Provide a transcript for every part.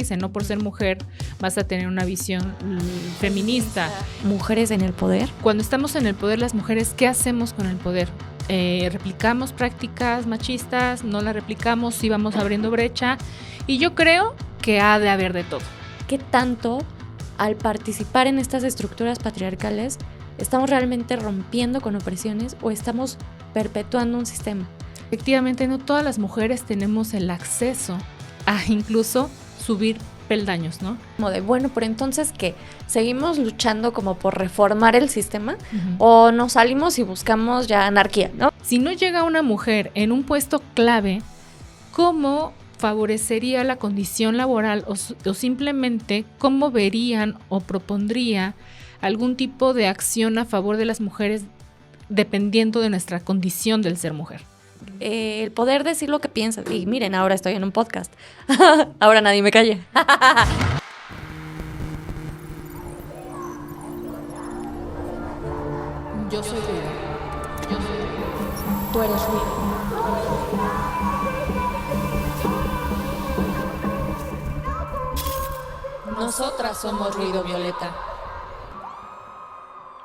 dice, no por ser mujer vas a tener una visión feminista. Mujeres en el poder. Cuando estamos en el poder las mujeres, ¿qué hacemos con el poder? ¿Replicamos prácticas machistas? ¿No las replicamos? ¿Sí vamos abriendo brecha? Y yo creo que ha de haber de todo. ¿Qué tanto al participar en estas estructuras patriarcales estamos realmente rompiendo con opresiones o estamos perpetuando un sistema? Efectivamente, no todas las mujeres tenemos el acceso a incluso subir peldaños, ¿no? Como de, bueno, pero entonces, ¿qué? ¿Seguimos luchando como por reformar el sistema? ¿O nos salimos y buscamos ya anarquía, no? Si no llega una mujer en un puesto clave, ¿cómo favorecería la condición laboral o simplemente cómo verían o propondría algún tipo de acción a favor de las mujeres dependiendo de nuestra condición del ser mujer? El poder decir lo que piensas. Y miren, ahora estoy en un podcast. Ahora nadie me calla. Yo soy ruido. Tú eres ruido. Nosotras somos ruido violeta.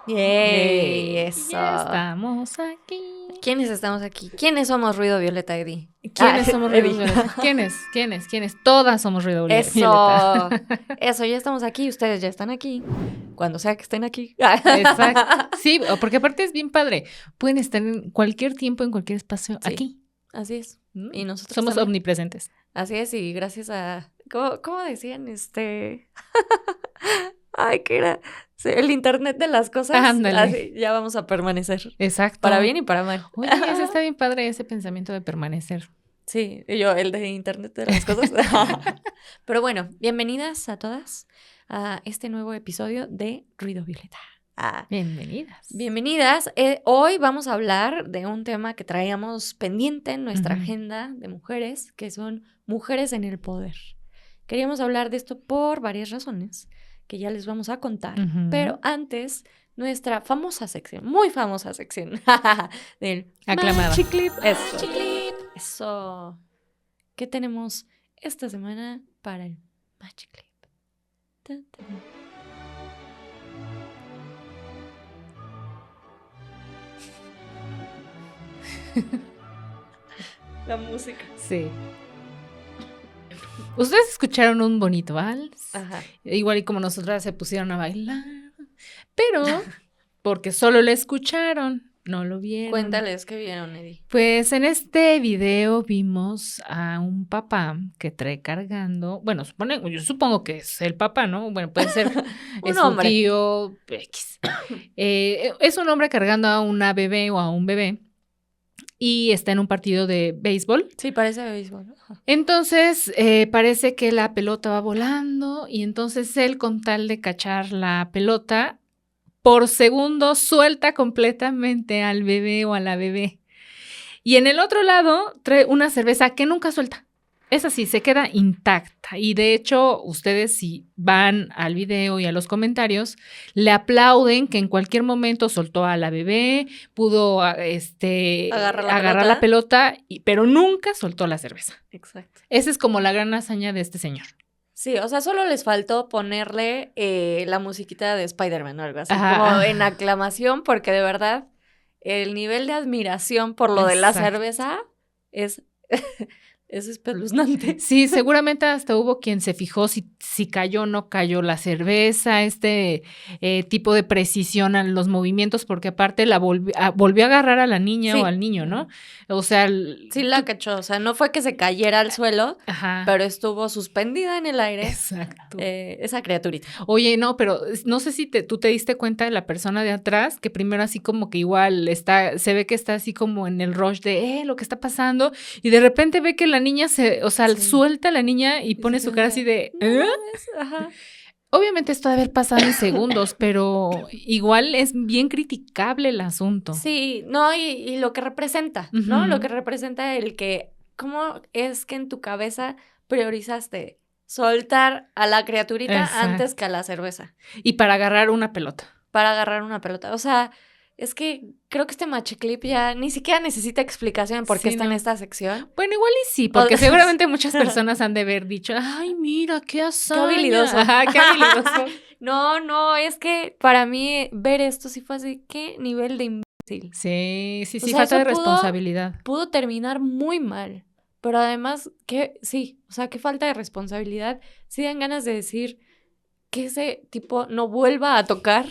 ¡Yay! Eso. Ya estamos aquí. ¿Quiénes estamos aquí? ¿Quiénes somos ruido violeta, Eddie? ¿Quiénes somos ruido violeta? ¿Quiénes? Todas somos ruido violeta. Eso, ya estamos aquí, ustedes ya están aquí. Cuando sea que estén aquí. Exacto. Sí, porque aparte es bien padre. Pueden estar en cualquier tiempo, en cualquier espacio, sí, aquí. Así es. Y nosotros somos también omnipresentes. Así es, y gracias a... ¿Cómo decían? Ay, ¿qué era? Sí, el internet de las cosas. Ándale. Así, ya vamos a permanecer. Exacto. Para bien y para mal. Oye, ese está bien padre, ese pensamiento de permanecer. Sí, y yo, el de internet de las cosas. Pero bueno, bienvenidas a todas a este nuevo episodio de Ruido Violeta. Bienvenidas. Bienvenidas. Hoy vamos a hablar de un tema que traíamos pendiente en nuestra agenda de mujeres, que son mujeres en el poder. Queríamos hablar de esto por varias razones que ya les vamos a contar, pero antes nuestra famosa sección, muy famosa sección del aclamada Machiclip. Eso. ¿Qué tenemos esta semana para el Machiclip? La música. Sí. Ustedes escucharon un bonito vals. Ajá. Igual y como nosotras se pusieron a bailar. Pero porque solo lo escucharon, no lo vieron. Cuéntales qué vieron, Eddie. Pues en este video vimos a un papá que trae cargando, bueno, yo supongo que es el papá, ¿no? Bueno, puede ser un hombre. Su tío X. Es un hombre cargando a una bebé o a un bebé y está en un partido de béisbol. Sí, parece béisbol. Entonces parece que la pelota va volando y entonces él, con tal de cachar la pelota, por segundo suelta completamente al bebé o a la bebé. Y en el otro lado trae una cerveza que nunca suelta. Esa sí, se queda intacta. Y de hecho, ustedes si van al video y a los comentarios, le aplauden que en cualquier momento soltó a la bebé, pudo agarrar la pelota, pero nunca soltó la cerveza. Exacto. Esa es como la gran hazaña de este señor. Sí, o sea, solo les faltó ponerle la musiquita de Spider-Man o algo así, como en aclamación, porque de verdad el nivel de admiración por lo de la cerveza es espeluznante. Sí, seguramente hasta hubo quien se fijó si cayó o no cayó la cerveza, tipo de precisión en los movimientos, porque aparte la volvió a agarrar a la niña o al niño, ¿no? O sea... Sí la cachó, o sea, no fue que se cayera al suelo, pero estuvo suspendida en el aire. Exacto. Esa criaturita. Oye, no, pero no sé si tú te diste cuenta de la persona de atrás, que primero así como que igual se ve que está así como en el rush de lo que está pasando, y de repente ve que la niña suelta a la niña y pone su cara así de... Ajá. Obviamente esto debe haber pasado en segundos, pero igual es bien criticable el asunto. Sí, no, y lo que representa, ¿no? Lo que representa el que, ¿cómo es que en tu cabeza priorizaste soltar a la criaturita antes que a la cerveza? Y para agarrar una pelota. Para agarrar una pelota. O sea, es que creo que este machiclip ya ni siquiera necesita explicación porque Sí, está en no. esta sección. Bueno, igual y sí, porque seguramente muchas personas han de haber dicho, ay, mira, qué Qué hazaña. habilidoso. Ajá, qué habilidoso. No, es que para mí ver esto sí fue así, qué nivel de imbécil. Sí, O sea, falta de eso responsabilidad. pudo terminar muy mal. Pero además, que sí, o sea, qué falta de responsabilidad. Sí dan ganas de decir que ese tipo no vuelva a tocar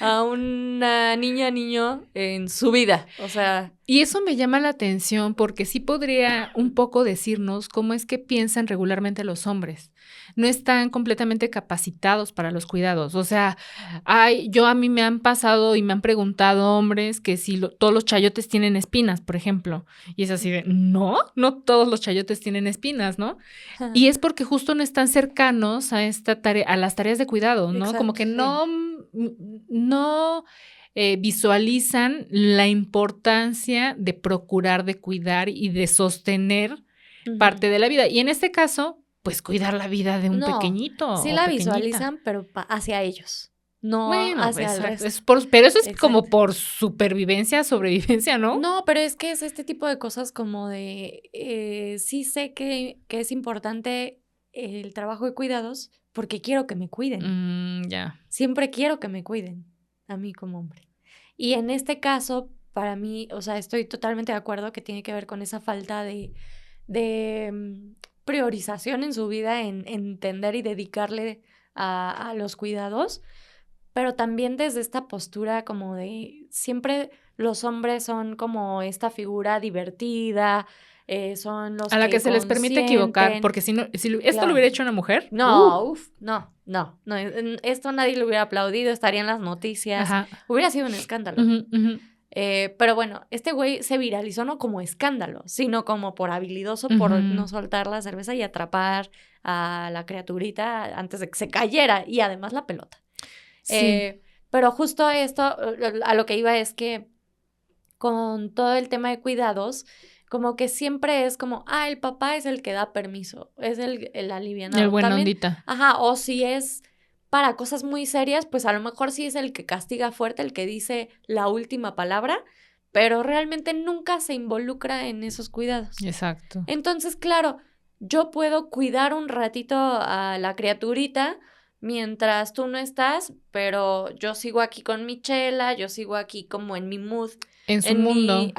a una niño en su vida. O sea, Y eso me llama la atención porque sí podría un poco decirnos cómo es que piensan regularmente los hombres. No están completamente capacitados para los cuidados. O sea, a mí me han pasado y me han preguntado hombres que si todos los chayotes tienen espinas, por ejemplo. Y es así de, no todos los chayotes tienen espinas, ¿no? Y es porque justo no están cercanos a esta tarea, a las tareas de cuidado, ¿no? Como exacto, que sí. no visualizan la importancia de procurar, de cuidar y de sostener parte de la vida. Y en este caso, pues cuidar la vida de un No, pequeñito sí o la pequeñita. visualizan, pero hacia ellos, no Bueno, hacia el exacto. resto. Pero eso es como Exacto. por supervivencia, sobrevivencia, ¿no? No, pero es que es este tipo de cosas como de, sí sé que es importante el trabajo de cuidados porque quiero que me cuiden. Ya. Siempre quiero que me cuiden, a mí como hombre. Y en este caso, para mí, o sea, estoy totalmente de acuerdo que tiene que ver con esa falta de priorización en su vida, en entender y dedicarle a los cuidados, pero también desde esta postura como de siempre los hombres son como esta figura divertida, son los A la que se les permite equivocar, consienten. porque si esto lo Claro. hubiera hecho una mujer, No, no, esto nadie lo hubiera aplaudido, estaría en las noticias, ajá. hubiera sido un escándalo. Ujú, ujú. Pero bueno, este güey se viralizó no como escándalo, sino como por habilidoso, por Ujú. no soltar la cerveza y atrapar a la criaturita antes de que se cayera y además la pelota. Sí. Pero justo esto, a lo que iba es que con todo el tema de cuidados, como que siempre es como, el papá es el que da permiso, es el alivianado. El buena También, ondita. ajá, o si es para cosas muy serias, pues a lo mejor sí es el que castiga fuerte, el que dice la última palabra, pero realmente nunca se involucra en esos cuidados. Exacto. Entonces, claro, yo puedo cuidar un ratito a la criaturita mientras tú no estás, pero yo sigo aquí con mi chela, yo sigo aquí como en mi mood, En su mundo.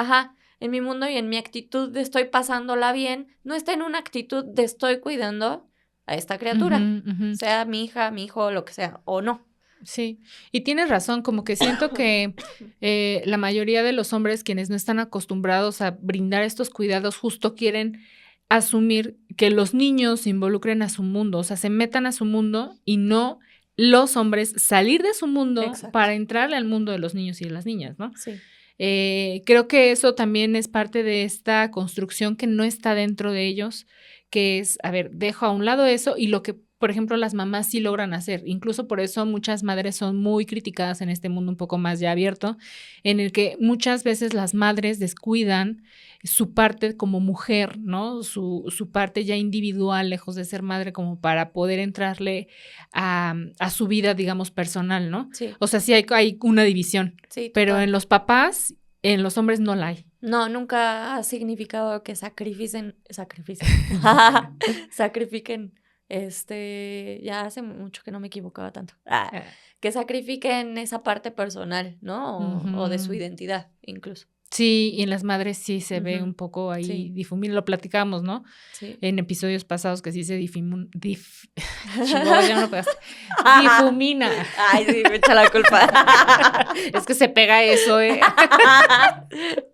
en mi mundo y en mi actitud de estoy pasándola bien, no está en una actitud de estoy cuidando a esta criatura, Ujú, ujú. sea mi hija, mi hijo, lo que sea, o no. Sí, y tienes razón, como que siento que la mayoría de los hombres quienes no están acostumbrados a brindar estos cuidados justo quieren asumir que los niños se involucren a su mundo, o sea, se metan a su mundo y no los hombres salir de su mundo Exacto. para entrarle al mundo de los niños y de las niñas, ¿no? Sí. Creo que eso también es parte de esta construcción que no está dentro de ellos, que es, a ver, dejo a un lado eso y lo que, por ejemplo, las mamás sí logran hacer. Incluso por eso muchas madres son muy criticadas en este mundo un poco más ya abierto, en el que muchas veces las madres descuidan su parte como mujer, ¿no? Su parte ya individual, lejos de ser madre, como para poder entrarle a su vida, digamos, personal, ¿no? Sí. O sea, sí hay una división. Sí, Pero total. en los papás, en los hombres no la hay. No, nunca ha significado que sacrifiquen, ya hace mucho que no me equivocaba tanto, que sacrifiquen esa parte personal, ¿no? O de su Ujú. identidad, incluso. Sí, y en las madres sí se ve Ujú. un poco ahí Sí. difumino, lo platicamos, ¿no? Sí. En episodios pasados que sí se Chihuahua, ya no puedo hacer. Difumina. Ay, sí, me echa la culpa. Es que se pega eso, ¿eh?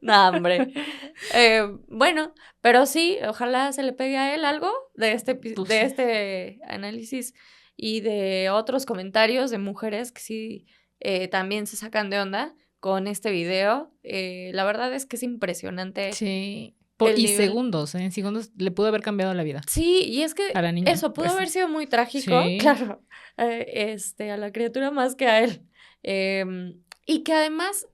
No, hombre. Bueno, pero sí, ojalá se le pegue a él algo de Pues de sí. este análisis y de otros comentarios de mujeres que sí también se sacan de onda con este video. La verdad es que es impresionante Sí. el Y nivel. segundos, en segundos le pudo haber cambiado la vida Sí, y es que a la niña. eso pudo Pues. haber sido muy trágico, Sí. claro, a la criatura más que a él. Y que además,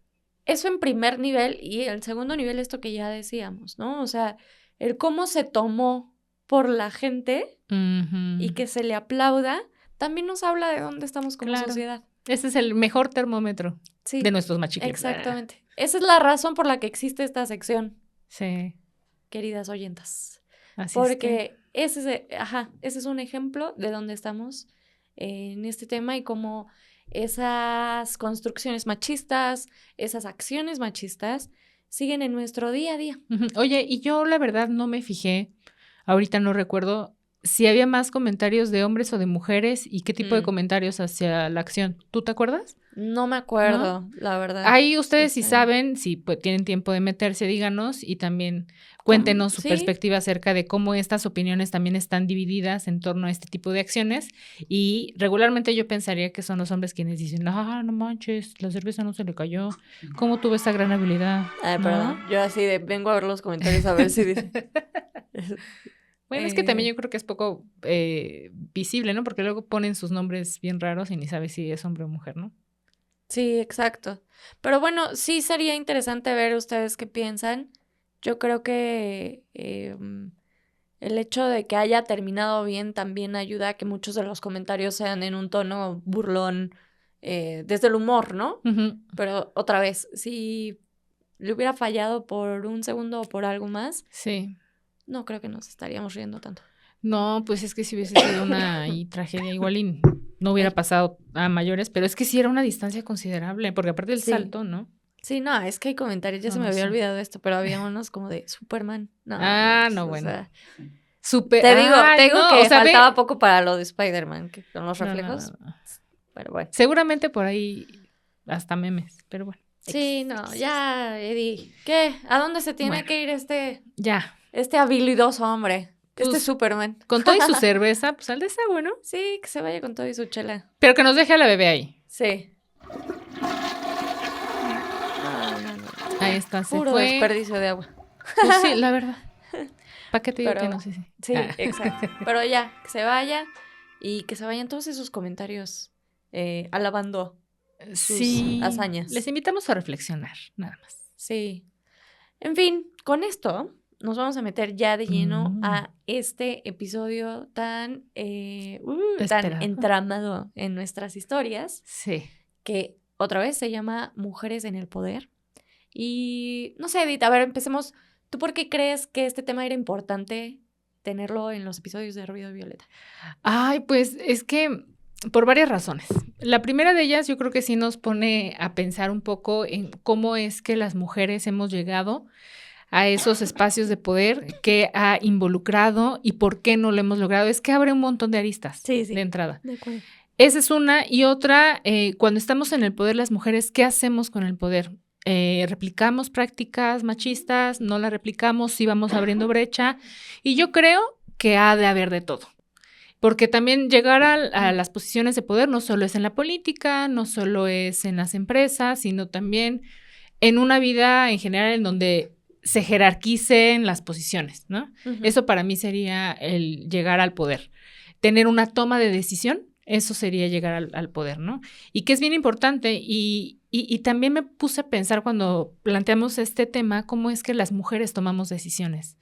eso en primer nivel, y en segundo nivel, esto que ya decíamos, ¿no? O sea, el cómo se tomó por la gente y que se le aplauda, también nos habla de dónde estamos como Claro. sociedad. Ese es el mejor termómetro. Sí. De nuestros machicles. Exactamente. Esa es la razón por la que existe esta sección, Sí. queridas oyentas. Así Porque ese es un ejemplo de dónde estamos en este tema y cómo esas construcciones machistas, esas acciones machistas siguen en nuestro día a día. Oye, y yo la verdad no me fijé, ahorita no recuerdo si había más comentarios de hombres o de mujeres y qué tipo de comentarios hacia la acción. ¿Tú te acuerdas? No me acuerdo, la verdad. Ahí ustedes si saben, si pues, tienen tiempo de meterse, díganos y también cuéntenos su perspectiva acerca de cómo estas opiniones también están divididas en torno a este tipo de acciones. Y regularmente yo pensaría que son los hombres quienes dicen, no manches, la cerveza no se le cayó. ¿Cómo tuvo esta gran habilidad? Ay, perdón, yo así de vengo a ver los comentarios a ver si dice. Bueno, es que también yo creo que es poco visible, ¿no? Porque luego ponen sus nombres bien raros y ni sabes si es hombre o mujer, ¿no? Sí, exacto. Pero bueno, sí sería interesante ver ustedes qué piensan. Yo creo que el hecho de que haya terminado bien también ayuda a que muchos de los comentarios sean en un tono burlón, desde el humor, ¿no? Pero otra vez, si le hubiera fallado por un segundo o por algo más, sí, no creo que nos estaríamos riendo tanto. No, pues es que si hubiese sido una tragedia igual y no hubiera pasado a mayores, pero es que sí era una distancia considerable, porque aparte del salto, ¿no? Sí, no, es que hay comentarios, ya se me había olvidado esto, pero había unos como de Superman. No, no, bueno. O sea, te digo que faltaba poco para lo de Spider-Man, que con los reflejos. No. Pero bueno. Seguramente por ahí hasta memes, pero bueno. Sí, ya, Eddie. ¿Qué? ¿A dónde se tiene que ir este habilidoso hombre? Pues, Superman. Con todo y su cerveza, pues al desagüe, ¿no? Sí, que se vaya con todo y su chela. Pero que nos deje a la bebé ahí. Sí. Ahí está, se puro fue. Desperdicio de agua. Pues sí, la verdad. ¿Para qué te digo que no sé? Sí, exacto. Pero ya, que se vaya y que se vayan todos esos comentarios alabando sus hazañas. Les invitamos a reflexionar, nada más. Sí. En fin, con esto nos vamos a meter ya de lleno a este episodio tan entramado en nuestras historias. Sí. Que otra vez se llama Mujeres en el Poder. Y no sé, Edith, a ver, empecemos. ¿Tú por qué crees que este tema era importante tenerlo en los episodios de Ruido Violeta? Ay, pues es que por varias razones. La primera de ellas yo creo que sí nos pone a pensar un poco en cómo es que las mujeres hemos llegado a esos espacios de poder, qué ha involucrado y por qué no lo hemos logrado. Es que abre un montón de aristas de entrada. De acuerdo. Esa es una. Y otra, cuando estamos en el poder las mujeres, ¿qué hacemos con el poder? ¿Replicamos prácticas machistas? ¿No las replicamos? ¿Sí vamos abriendo brecha? Y yo creo que ha de haber de todo. Porque también llegar a las posiciones de poder no solo es en la política, no solo es en las empresas, sino también en una vida en general en donde se jerarquicen las posiciones, ¿no? Eso para mí sería el llegar al poder. Tener una toma de decisión, eso sería llegar al poder, ¿no? Y que es bien importante y también me puse a pensar cuando planteamos este tema, cómo es que las mujeres tomamos decisiones.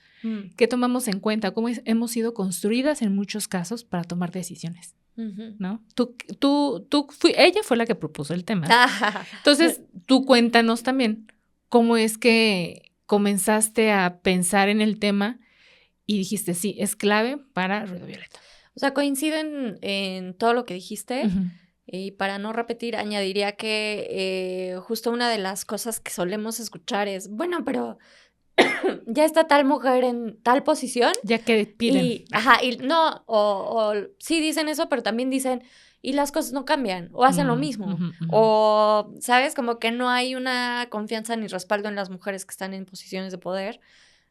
¿Qué tomamos en cuenta? ¿Cómo hemos sido construidas en muchos casos para tomar decisiones? ¿No? Ella fue la que propuso el tema. Entonces, tú cuéntanos también cómo es que comenzaste a pensar en el tema y dijiste, sí, es clave para Ruido Violeta. O sea, coincido en todo lo que dijiste. Y para no repetir, añadiría que justo una de las cosas que solemos escuchar es, bueno, pero ya está tal mujer en tal posición. Ya que piden. Y no, o sí dicen eso, pero también dicen, y las cosas no cambian, o hacen lo mismo. O, ¿sabes? Como que no hay una confianza ni respaldo en las mujeres que están en posiciones de poder.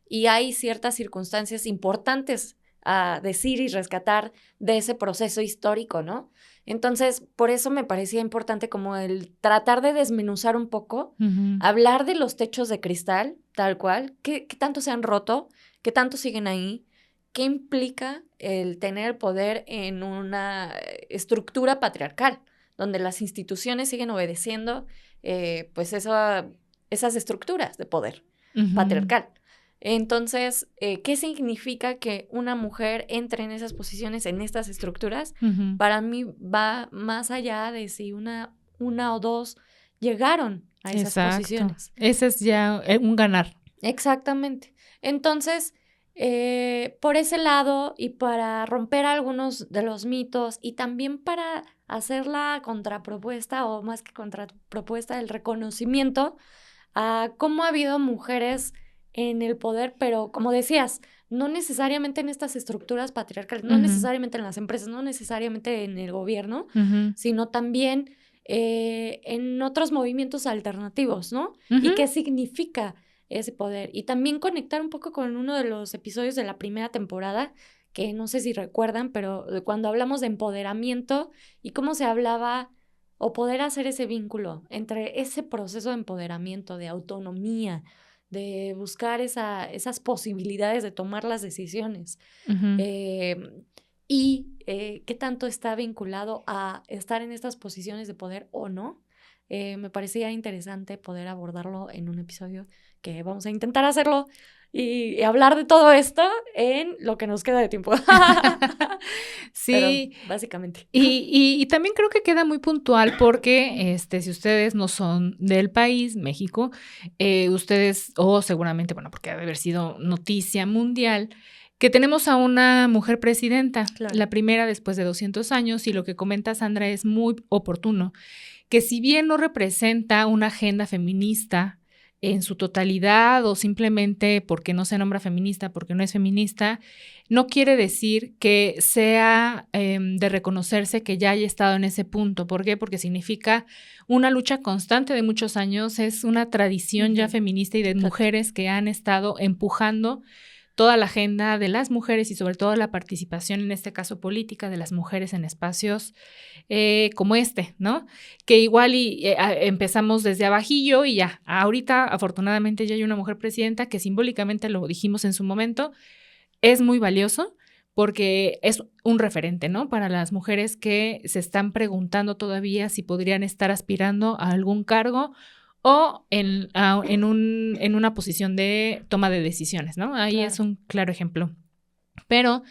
Y hay ciertas circunstancias importantes a decir y rescatar de ese proceso histórico, ¿no? Entonces, por eso me parecía importante como el tratar de desmenuzar un poco, hablar de los techos de cristal, tal cual, qué tanto se han roto, qué tanto siguen ahí, qué implica el tener el poder en una estructura patriarcal, donde las instituciones siguen obedeciendo pues esas estructuras de poder patriarcal. Entonces, ¿qué significa que una mujer entre en esas posiciones, en estas estructuras? Para mí va más allá de si una o dos llegaron a esas posiciones. Ese es ya un ganar. Exactamente. Entonces, por ese lado y para romper algunos de los mitos y también para hacer la contrapropuesta o más que contrapropuesta, el reconocimiento a cómo ha habido mujeres en el poder, pero como decías, no necesariamente en estas estructuras patriarcales, no necesariamente en las empresas, no necesariamente en el gobierno, sino también en otros movimientos alternativos, ¿no? ¿Y qué significa ese poder? Y también conectar un poco con uno de los episodios de la primera temporada, que no sé si recuerdan, pero cuando hablamos de empoderamiento y cómo se hablaba o poder hacer ese vínculo entre ese proceso de empoderamiento, de autonomía, de buscar esas posibilidades de tomar las decisiones. Y qué tanto está vinculado a estar en estas posiciones de poder o no. Me parecía interesante poder abordarlo en un episodio que vamos a intentar hacerlo y hablar de todo esto en lo que nos queda de tiempo. Sí. Pero, básicamente. Y también creo que queda muy puntual porque si ustedes no son del país, México, ustedes, seguramente, bueno, porque debe haber sido noticia mundial, que tenemos a una mujer presidenta, claro, la primera después de 200 años, y lo que comenta Sandra es muy oportuno, que si bien no representa una agenda feminista en su totalidad o simplemente porque no se nombra feminista, porque no es feminista, no quiere decir que sea de reconocerse que ya haya estado en ese punto. ¿Por qué? Porque significa una lucha constante de muchos años, es una tradición ya feminista y de mujeres que han estado empujando toda la agenda de las mujeres y sobre todo la participación, en este caso política, de las mujeres en espacios como ¿no? Que igual empezamos desde abajillo y ya, ahorita afortunadamente ya hay una mujer presidenta que simbólicamente, lo dijimos en su momento, es muy valioso porque es un referente, ¿no? Para las mujeres que se están preguntando todavía si podrían estar aspirando a algún cargo o en una posición de toma de decisiones, ¿no? Ahí claro, es un claro ejemplo. Pero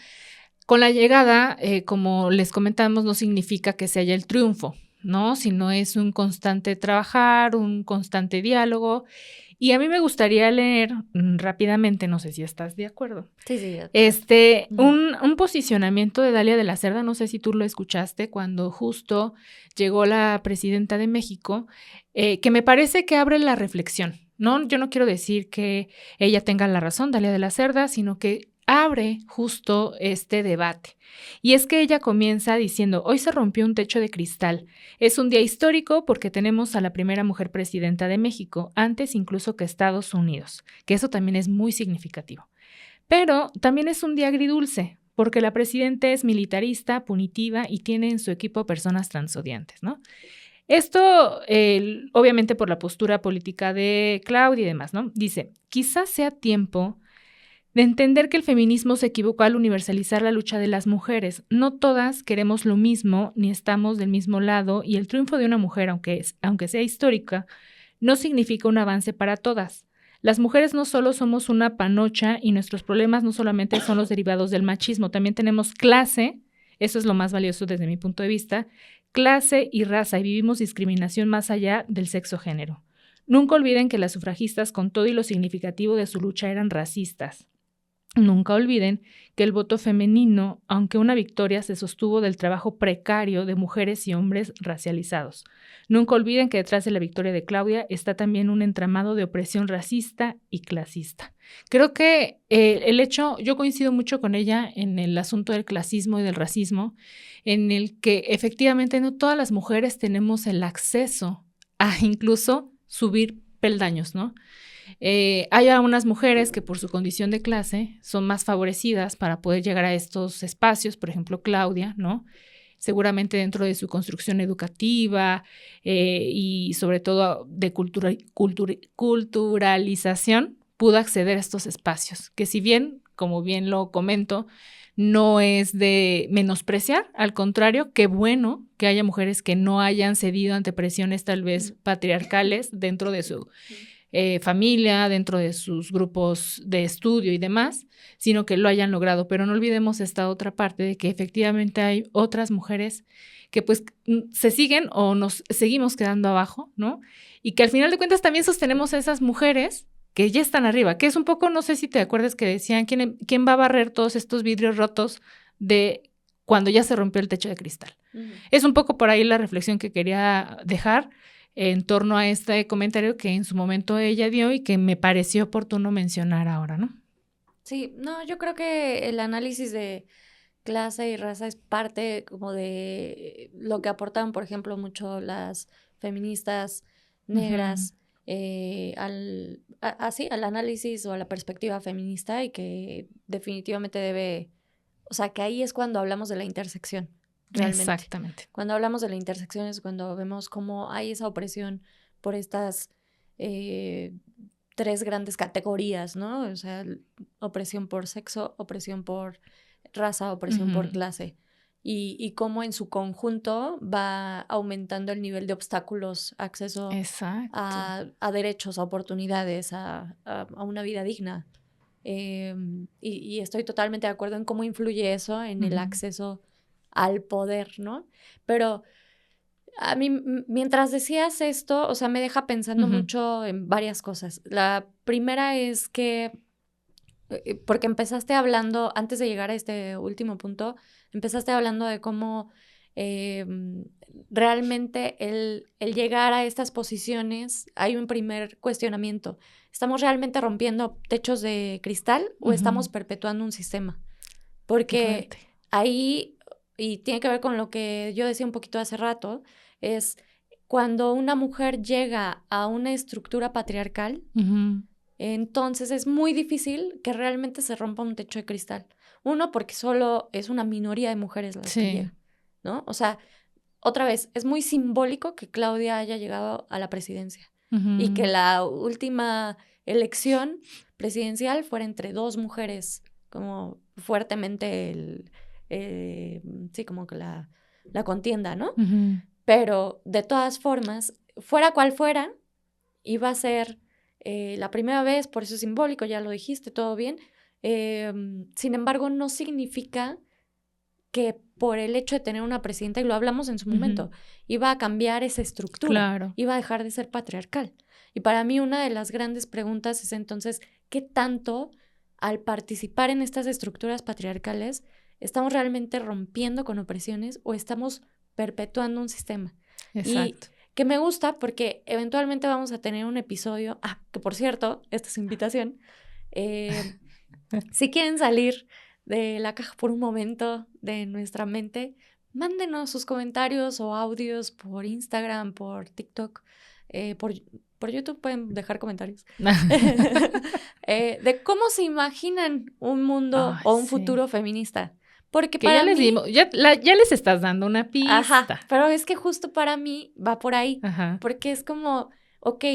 con la llegada, como les comentamos, no significa que se haya el triunfo, ¿no? Sino es un constante trabajar, un constante diálogo. Y a mí me gustaría leer rápidamente, no sé si estás de acuerdo. Sí. Un posicionamiento de Dalia de la Cerda, no sé si tú lo escuchaste, cuando justo llegó la presidenta de México, que me parece que abre la reflexión, ¿no? Yo no quiero decir que ella tenga la razón, Dalia de la Cerda, sino que abre justo este debate. Y es que ella comienza diciendo, hoy se rompió un techo de cristal. Es un día histórico porque tenemos a la primera mujer presidenta de México, antes incluso que Estados Unidos, que eso también es muy significativo. Pero también es un día agridulce, porque la presidenta es militarista, punitiva y tiene en su equipo personas transodiantes, ¿no? Esto, obviamente por la postura política de Claudia y demás, ¿no? Dice, quizás sea tiempo de entender que el feminismo se equivocó al universalizar la lucha de las mujeres. No todas queremos lo mismo ni estamos del mismo lado y el triunfo de una mujer, aunque sea histórica, no significa un avance para todas. Las mujeres no solo somos una panocha y nuestros problemas no solamente son los derivados del machismo, también tenemos clase, eso es lo más valioso desde mi punto de vista, clase y raza, y vivimos discriminación más allá del sexo-género. Nunca olviden que las sufragistas, con todo y lo significativo de su lucha, eran racistas. Nunca olviden que el voto femenino, aunque una victoria, se sostuvo del trabajo precario de mujeres y hombres racializados. Nunca olviden que detrás de la victoria de Claudia está también un entramado de opresión racista y clasista. Creo que yo coincido mucho con ella en el asunto del clasismo y del racismo, en el que efectivamente no todas las mujeres tenemos el acceso a incluso subir peldaños, ¿no? Hay algunas mujeres que por su condición de clase son más favorecidas para poder llegar a estos espacios, por ejemplo, Claudia, ¿no? Seguramente dentro de su construcción educativa y sobre todo de culturalización, pudo acceder a estos espacios, que si bien, como bien lo comento, no es de menospreciar, al contrario, qué bueno que haya mujeres que no hayan cedido ante presiones tal vez patriarcales dentro de su familia, dentro de sus grupos de estudio y demás, sino que lo hayan logrado. Pero no olvidemos esta otra parte de que efectivamente hay otras mujeres que pues se siguen o nos seguimos quedando abajo, ¿no? Y que al final de cuentas también sostenemos a esas mujeres que ya están arriba, que es un poco, no sé si te acuerdas que decían, ¿quién va a barrer todos estos vidrios rotos de cuando ya se rompió el techo de cristal? Es un poco por ahí la reflexión que quería dejar en torno a este comentario que en su momento ella dio y que me pareció oportuno mencionar ahora, ¿no? Sí, no, yo creo que el análisis de clase y raza es parte como de lo que aportan, por ejemplo, mucho las feministas negras al análisis o a la perspectiva feminista, y que definitivamente debe, o sea, que ahí es cuando hablamos de la intersección. Realmente. Exactamente. Cuando hablamos de la intersección es cuando vemos cómo hay esa opresión por estas tres grandes categorías, ¿no? O sea, opresión por sexo, opresión por raza, opresión por clase. Y cómo en su conjunto va aumentando el nivel de obstáculos, acceso a derechos, a oportunidades, a una vida digna. Y estoy totalmente de acuerdo en cómo influye eso en el acceso al poder, ¿no? Pero a mí, mientras decías esto, o sea, me deja pensando mucho en varias cosas. La primera es que, porque empezaste hablando, antes de llegar a este último punto, empezaste hablando de cómo realmente el llegar a estas posiciones, hay un primer cuestionamiento. ¿Estamos realmente rompiendo techos de cristal o estamos perpetuando un sistema? Porque ahí, y tiene que ver con lo que yo decía un poquito hace rato, es cuando una mujer llega a una estructura patriarcal, entonces es muy difícil que realmente se rompa un techo de cristal. Uno, porque solo es una minoría de mujeres las que llegan, ¿no? O sea, otra vez, es muy simbólico que Claudia haya llegado a la presidencia y que la última elección presidencial fuera entre dos mujeres, como fuertemente sí, como que la contienda, ¿no? Pero de todas formas, fuera cual fuera, iba a ser la primera vez, por eso es simbólico, ya lo dijiste, todo bien. Sin embargo, no significa que por el hecho de tener una presidenta, y lo hablamos en su momento, iba a cambiar esa estructura, iba a dejar de ser patriarcal. Y para mí una de las grandes preguntas es entonces, ¿qué tanto al participar en estas estructuras patriarcales estamos realmente rompiendo con opresiones o estamos perpetuando un sistema? Exacto. Y que me gusta porque eventualmente vamos a tener un episodio, que por cierto, esta es invitación, si quieren salir de la caja por un momento de nuestra mente, mándenos sus comentarios o audios por Instagram, por TikTok, por YouTube pueden dejar comentarios, de cómo se imaginan un mundo o un futuro feminista. Porque que para ya les mí, dimos, ya les estás dando una pista. Ajá, pero es que justo para mí va por ahí, porque es como, ok,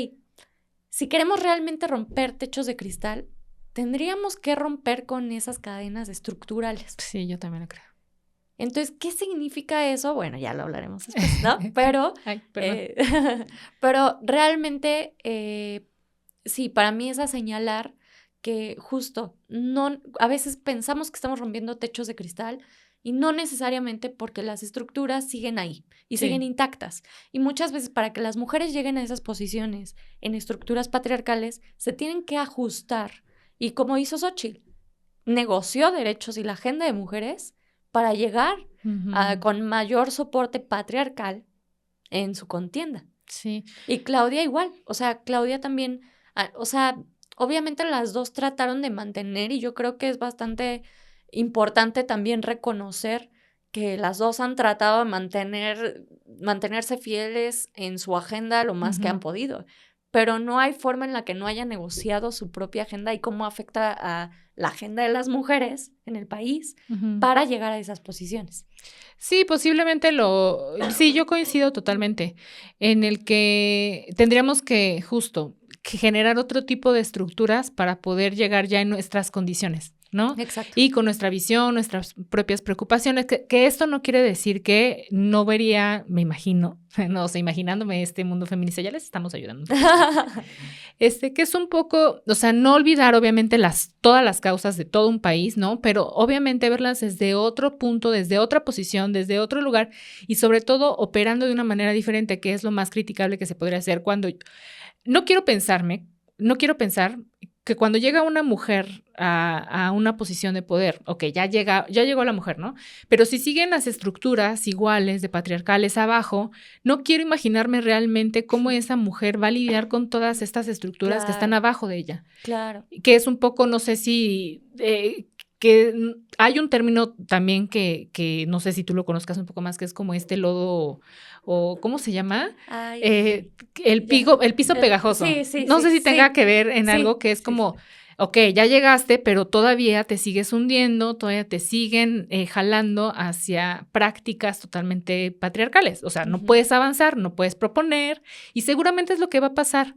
si queremos realmente romper techos de cristal, tendríamos que romper con esas cadenas estructurales. Sí, yo también lo creo. Entonces, ¿qué significa eso? Bueno, ya lo hablaremos después, ¿no? Pero, pero realmente, sí, para mí es a señalar que justo a veces pensamos que estamos rompiendo techos de cristal y no necesariamente, porque las estructuras siguen ahí y siguen intactas. Y muchas veces para que las mujeres lleguen a esas posiciones en estructuras patriarcales, se tienen que ajustar. Y como hizo Xóchitl, negoció derechos y la agenda de mujeres para llegar con mayor soporte patriarcal en su contienda. Sí. Y Claudia igual, o sea, Claudia también, o sea, obviamente las dos trataron de mantener, y yo creo que es bastante importante también reconocer que las dos han tratado de mantenerse fieles en su agenda lo más que han podido. Pero no hay forma en la que no haya negociado su propia agenda y cómo afecta a la agenda de las mujeres en el país para llegar a esas posiciones. Sí, posiblemente sí, yo coincido totalmente en el que tendríamos que generar otro tipo de estructuras para poder llegar ya en nuestras condiciones. ¿no? Exacto. Y con nuestra visión, nuestras propias preocupaciones, que esto no quiere decir que no vería, me imagino, no, o sea, imaginándome este mundo feminista, ya les estamos ayudando. Que es un poco, o sea, no olvidar obviamente todas las causas de todo un país, ¿no? Pero obviamente verlas desde otro punto, desde otra posición, desde otro lugar y sobre todo operando de una manera diferente, que es lo más criticable que se podría hacer cuando, no quiero pensar que cuando llega una mujer a una posición de poder, ok, ya llegó la mujer, ¿no? Pero si siguen las estructuras iguales de patriarcales abajo, no quiero imaginarme realmente cómo esa mujer va a lidiar con todas estas estructuras que están abajo de ella. Claro. Que es un poco, no sé si... que hay un término también que no sé si tú lo conozcas un poco más, que es como lodo, o ¿cómo se llama? El piso pegajoso. Sí, no sé si tenga que ver en algo que es como, ok, ya llegaste, pero todavía te sigues hundiendo, todavía te siguen jalando hacia prácticas totalmente patriarcales. O sea, no puedes avanzar, no puedes proponer, y seguramente es lo que va a pasar.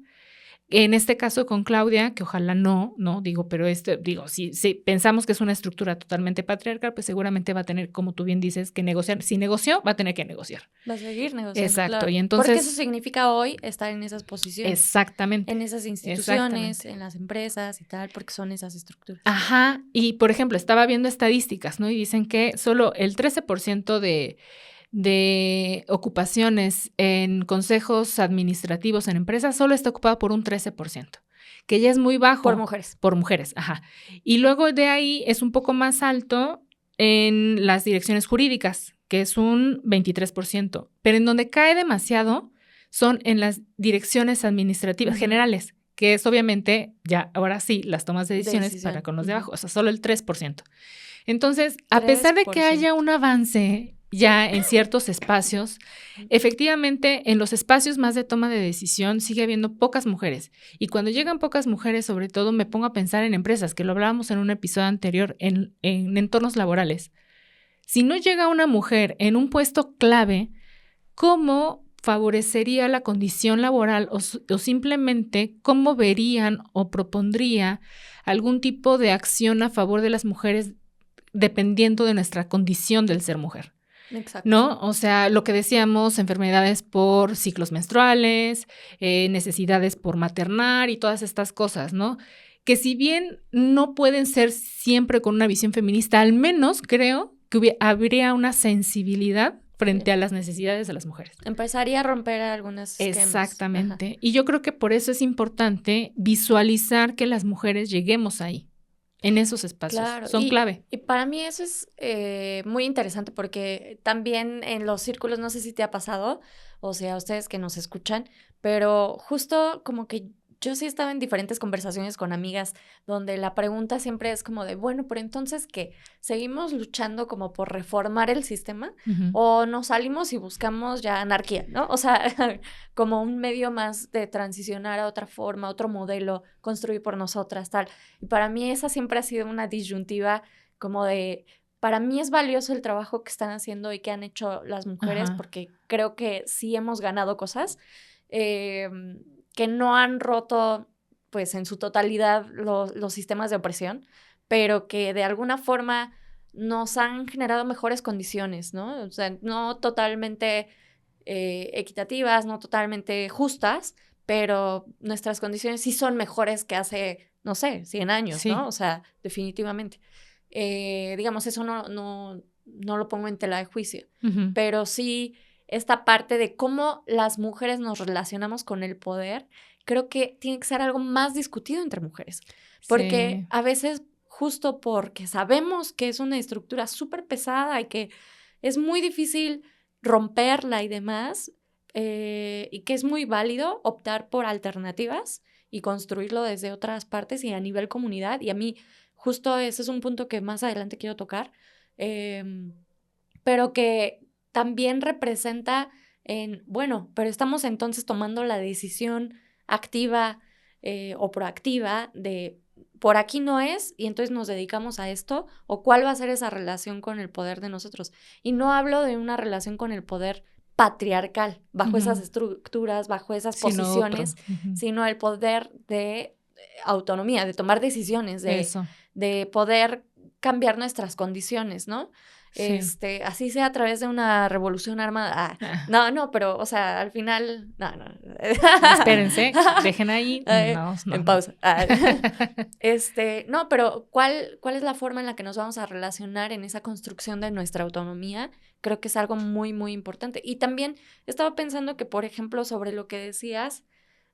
En este caso con Claudia, que ojalá no, digo, pero si pensamos que es una estructura totalmente patriarcal, pues seguramente va a tener, como tú bien dices, que negociar. Si negoció, va a tener que negociar. Va a seguir negociando. Exacto, claro. y entonces... Porque eso significa hoy estar en esas posiciones. Exactamente. En esas instituciones, en las empresas y tal, porque son esas estructuras. Ajá, y por ejemplo, estaba viendo estadísticas, ¿no? Y dicen que solo el 13% de ocupaciones en consejos administrativos en empresas solo está ocupado por un 13%, que ya es muy bajo. Por mujeres. Por mujeres, ajá. Y luego de ahí es un poco más alto en las direcciones jurídicas, que es un 23%, pero en donde cae demasiado son en las direcciones administrativas generales, que es obviamente ya, ahora sí, las tomas de decisiones para con los de abajo, o sea, solo el 3%. Entonces, a pesar de que haya un avance ya en ciertos espacios, efectivamente en los espacios más de toma de decisión sigue habiendo pocas mujeres. Y cuando llegan pocas mujeres, sobre todo me pongo a pensar en empresas, que lo hablábamos en un episodio anterior, en entornos laborales. Si no llega una mujer en un puesto clave, ¿cómo favorecería la condición laboral o simplemente cómo verían o propondría algún tipo de acción a favor de las mujeres dependiendo de nuestra condición del ser mujer? Exacto. ¿No? O sea, lo que decíamos, enfermedades por ciclos menstruales, necesidades por maternar y todas estas cosas, ¿no? Que si bien no pueden ser siempre con una visión feminista, al menos creo que habría una sensibilidad frente a las necesidades de las mujeres. Empezaría a romper algunas esquemas. Exactamente. Ajá. Y yo creo que por eso es importante visualizar que las mujeres lleguemos ahí. En esos espacios, claro, son clave. Y para mí eso es muy interesante porque también en los círculos, no sé si te ha pasado, o sea, ustedes que nos escuchan, pero justo como que yo sí estaba en diferentes conversaciones con amigas donde la pregunta siempre es como de, bueno, pero entonces, ¿qué? ¿Seguimos luchando como por reformar el sistema? ¿O nos salimos y buscamos ya anarquía, ¿no? O sea, como un medio más de transicionar a otra forma, otro modelo, construir por nosotras, tal. Y para mí esa siempre ha sido una disyuntiva como de, para mí es valioso el trabajo que están haciendo y que han hecho las mujeres, porque creo que sí hemos ganado cosas, que no han roto, pues, en su totalidad los sistemas de opresión, pero que de alguna forma nos han generado mejores condiciones, ¿no? O sea, no totalmente equitativas, no totalmente justas, pero nuestras condiciones sí son mejores que hace, no sé, 100 años, ¿no? O sea, definitivamente. Digamos, eso no lo pongo en tela de juicio, pero sí esta parte de cómo las mujeres nos relacionamos con el poder, creo que tiene que ser algo más discutido entre mujeres. Porque a veces, justo porque sabemos que es una estructura súper pesada y que es muy difícil romperla y demás, y que es muy válido optar por alternativas y construirlo desde otras partes y a nivel comunidad. Y a mí, justo ese es un punto que más adelante quiero tocar, pero que también representa bueno, pero estamos entonces tomando la decisión activa o proactiva de por aquí no es y entonces nos dedicamos a esto, o cuál va a ser esa relación con el poder de nosotros. Y no hablo de una relación con el poder patriarcal, bajo esas estructuras, bajo esas posiciones, sino el poder de autonomía, de tomar decisiones, de de poder cambiar nuestras condiciones, ¿no? Sí. Así sea a través de una revolución armada. No, pero, o sea, al final, no. Espérense, dejen ahí. No. En pausa. No, pero ¿cuál es la forma en la que nos vamos a relacionar en esa construcción de nuestra autonomía? Creo que es algo muy, muy importante. Y también estaba pensando que, por ejemplo, sobre lo que decías,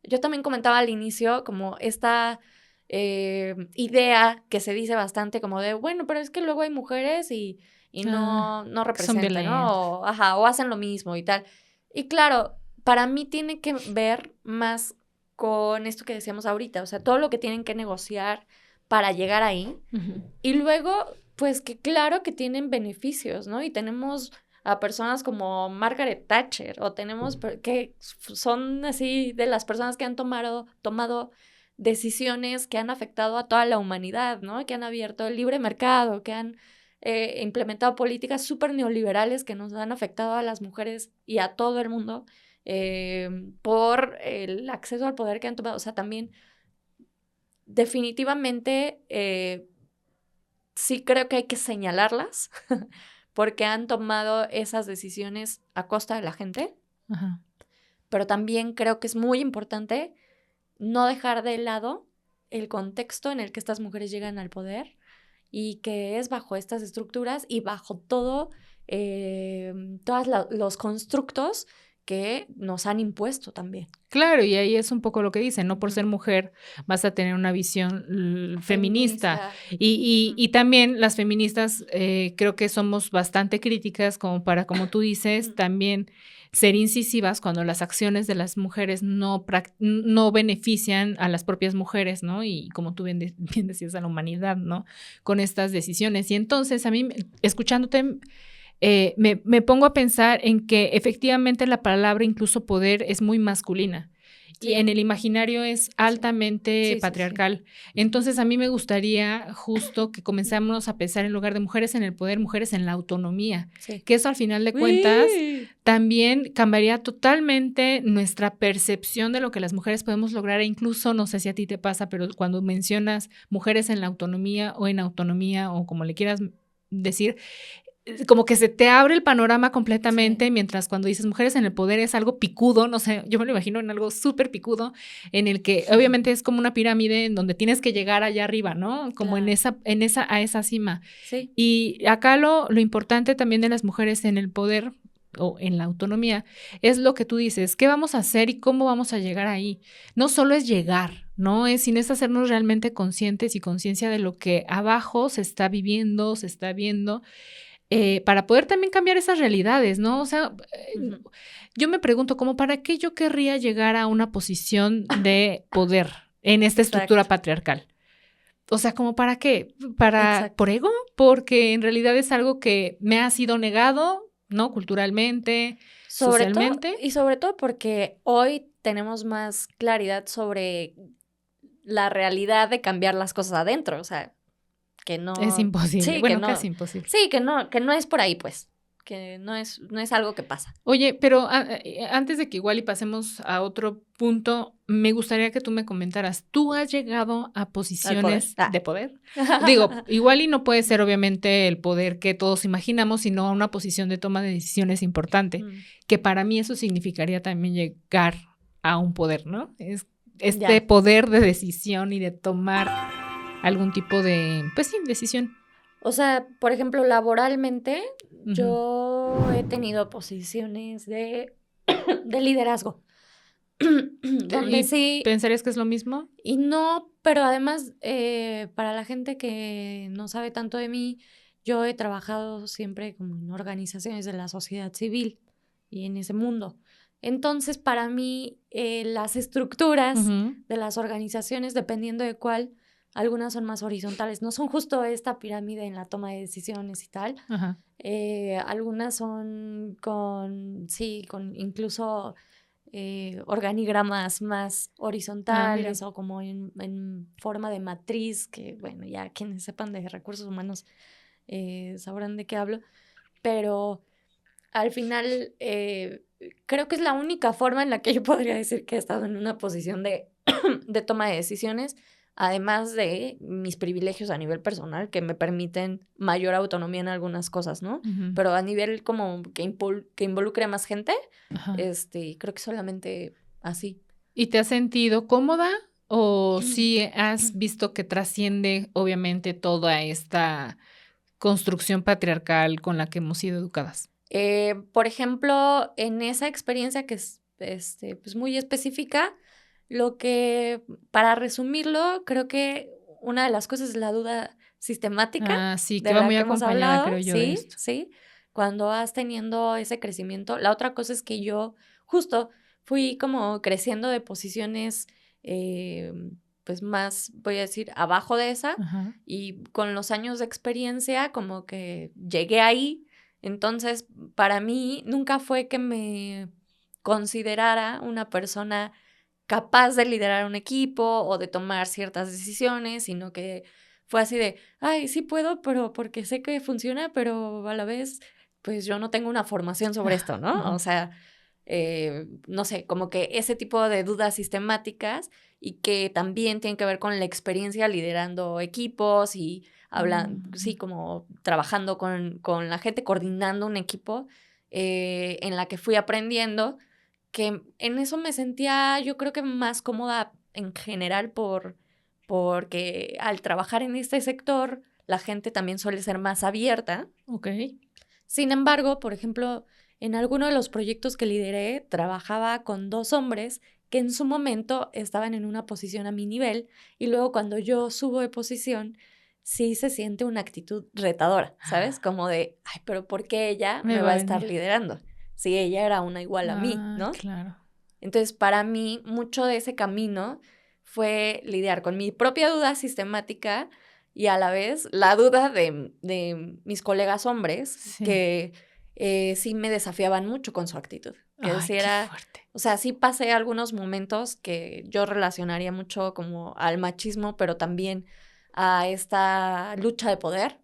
yo también comentaba al inicio como esta idea que se dice bastante como de, bueno, pero es que luego hay mujeres y no representan, ¿no? O hacen lo mismo y tal. Y claro, para mí tiene que ver más con esto que decíamos ahorita, o sea, todo lo que tienen que negociar para llegar ahí. Uh-huh. Y luego, pues que claro que tienen beneficios, ¿no? Y tenemos a personas como Margaret Thatcher, o tenemos que son así de las personas que han tomado decisiones que han afectado a toda la humanidad, ¿no? Que han abierto el libre mercado, que han implementado políticas súper neoliberales que nos han afectado a las mujeres y a todo el mundo por el acceso al poder que han tomado. O sea, también definitivamente sí creo que hay que señalarlas porque han tomado esas decisiones a costa de la gente, Ajá. pero también creo que es muy importante no dejar de lado el contexto en el que estas mujeres llegan al poder y que es bajo estas estructuras y bajo todos los constructos que nos han impuesto también. Claro, y ahí es un poco lo que dicen, no por ser mujer vas a tener una visión feminista. Y también las feministas creo que somos bastante críticas como para, como tú dices, también ser incisivas cuando las acciones de las mujeres no benefician a las propias mujeres, ¿no? Y como tú bien decías, a la humanidad, ¿no? Con estas decisiones. Y entonces a mí, escuchándote, me pongo a pensar en que efectivamente la palabra incluso poder es muy masculina. Sí. Y en el imaginario es altamente patriarcal. Sí. Entonces a mí me gustaría justo que comenzáramos a pensar en lugar de mujeres en el poder, mujeres en la autonomía. Sí. Que eso al final de cuentas también cambiaría totalmente nuestra percepción de lo que las mujeres podemos lograr. E incluso, no sé si a ti te pasa, pero cuando mencionas mujeres en la autonomía o como le quieras decir, como que se te abre el panorama completamente, mientras cuando dices mujeres en el poder es algo picudo, no sé, yo me lo imagino en algo súper picudo, en el que obviamente es como una pirámide en donde tienes que llegar allá arriba, ¿no? Como claro. a esa cima. Sí. Y acá lo importante también de las mujeres en el poder o en la autonomía es lo que tú dices, ¿qué vamos a hacer y cómo vamos a llegar ahí? No solo es llegar, ¿no? Sino es hacernos realmente conscientes y conciencia de lo que abajo se está viviendo, se está viendo, para poder también cambiar esas realidades, ¿no? O sea, yo me pregunto, ¿cómo para qué yo querría llegar a una posición de poder en esta estructura patriarcal? O sea, ¿como para qué? ¿Por ego? Porque en realidad es algo que me ha sido negado, ¿no? Culturalmente, socialmente. Y sobre todo porque hoy tenemos más claridad sobre la realidad de cambiar las cosas adentro, o sea, que no... Es imposible, sí, bueno, casi imposible. Sí, que no es por ahí, pues, que no es algo que pasa. Oye, pero antes de que igual y pasemos a otro punto, me gustaría que tú me comentaras, ¿tú has llegado a posiciones de poder? Digo, igual y no puede ser obviamente el poder que todos imaginamos, sino a una posición de toma de decisiones importante, que para mí eso significaría también llegar a un poder, ¿no? Es poder de decisión y de tomar algún tipo de, pues sí, decisión. O sea, por ejemplo, laboralmente, yo he tenido posiciones de liderazgo. Donde sí. ¿Pensarías que es lo mismo? Y no, pero además, para la gente que no sabe tanto de mí, yo he trabajado siempre como en organizaciones de la sociedad civil y en ese mundo. Entonces, para mí, las estructuras de las organizaciones, dependiendo de cuál, algunas son más horizontales, no son justo esta pirámide en la toma de decisiones y tal. Algunas son con incluso organigramas más horizontales o como en forma de matriz, que bueno, ya quienes sepan de recursos humanos sabrán de qué hablo, pero al final creo que es la única forma en la que yo podría decir que he estado en una posición de toma de decisiones, además de mis privilegios a nivel personal que me permiten mayor autonomía en algunas cosas, ¿no? Pero a nivel como que involucre a más gente, creo que solamente así. ¿Y te has sentido cómoda o sí has visto que trasciende obviamente toda esta construcción patriarcal con la que hemos sido educadas? Por ejemplo, en esa experiencia que es pues muy específica, lo que, para resumirlo, creo que una de las cosas es la duda sistemática Sí, que de va la muy que hemos acompañada, hablado, creo yo, de sí, esto. sí, cuando vas teniendo ese crecimiento. La otra cosa es que yo justo fui como creciendo de posiciones, pues más, voy a decir, abajo de esa, y con los años de experiencia como que llegué ahí. Entonces, para mí nunca fue que me considerara una persona capaz de liderar un equipo o de tomar ciertas decisiones, sino que fue así de, ay, sí puedo, pero porque sé que funciona, pero a la vez, pues yo no tengo una formación sobre esto, ¿no? O sea, no sé, como que ese tipo de dudas sistemáticas y que también tienen que ver con la experiencia liderando equipos y sí, como trabajando con la gente, coordinando un equipo, en la que fui aprendiendo, que en eso me sentía yo creo que más cómoda en general porque al trabajar en este sector la gente también suele ser más abierta. Ok. Sin embargo, por ejemplo, en alguno de los proyectos que lideré, trabajaba con 2 hombres que en su momento estaban en una posición a mi nivel y luego cuando yo subo de posición, sí se siente una actitud retadora, ¿sabes? Como de, ay, pero ¿por qué ella me va a estar liderando? Si ella era una igual a mí, ¿no? Claro. Entonces, para mí, mucho de ese camino fue lidiar con mi propia duda sistemática y a la vez la duda de mis colegas hombres, que sí me desafiaban mucho con su actitud. Que sí era, o sea, sí pasé algunos momentos que yo relacionaría mucho como al machismo, pero también a esta lucha de poder.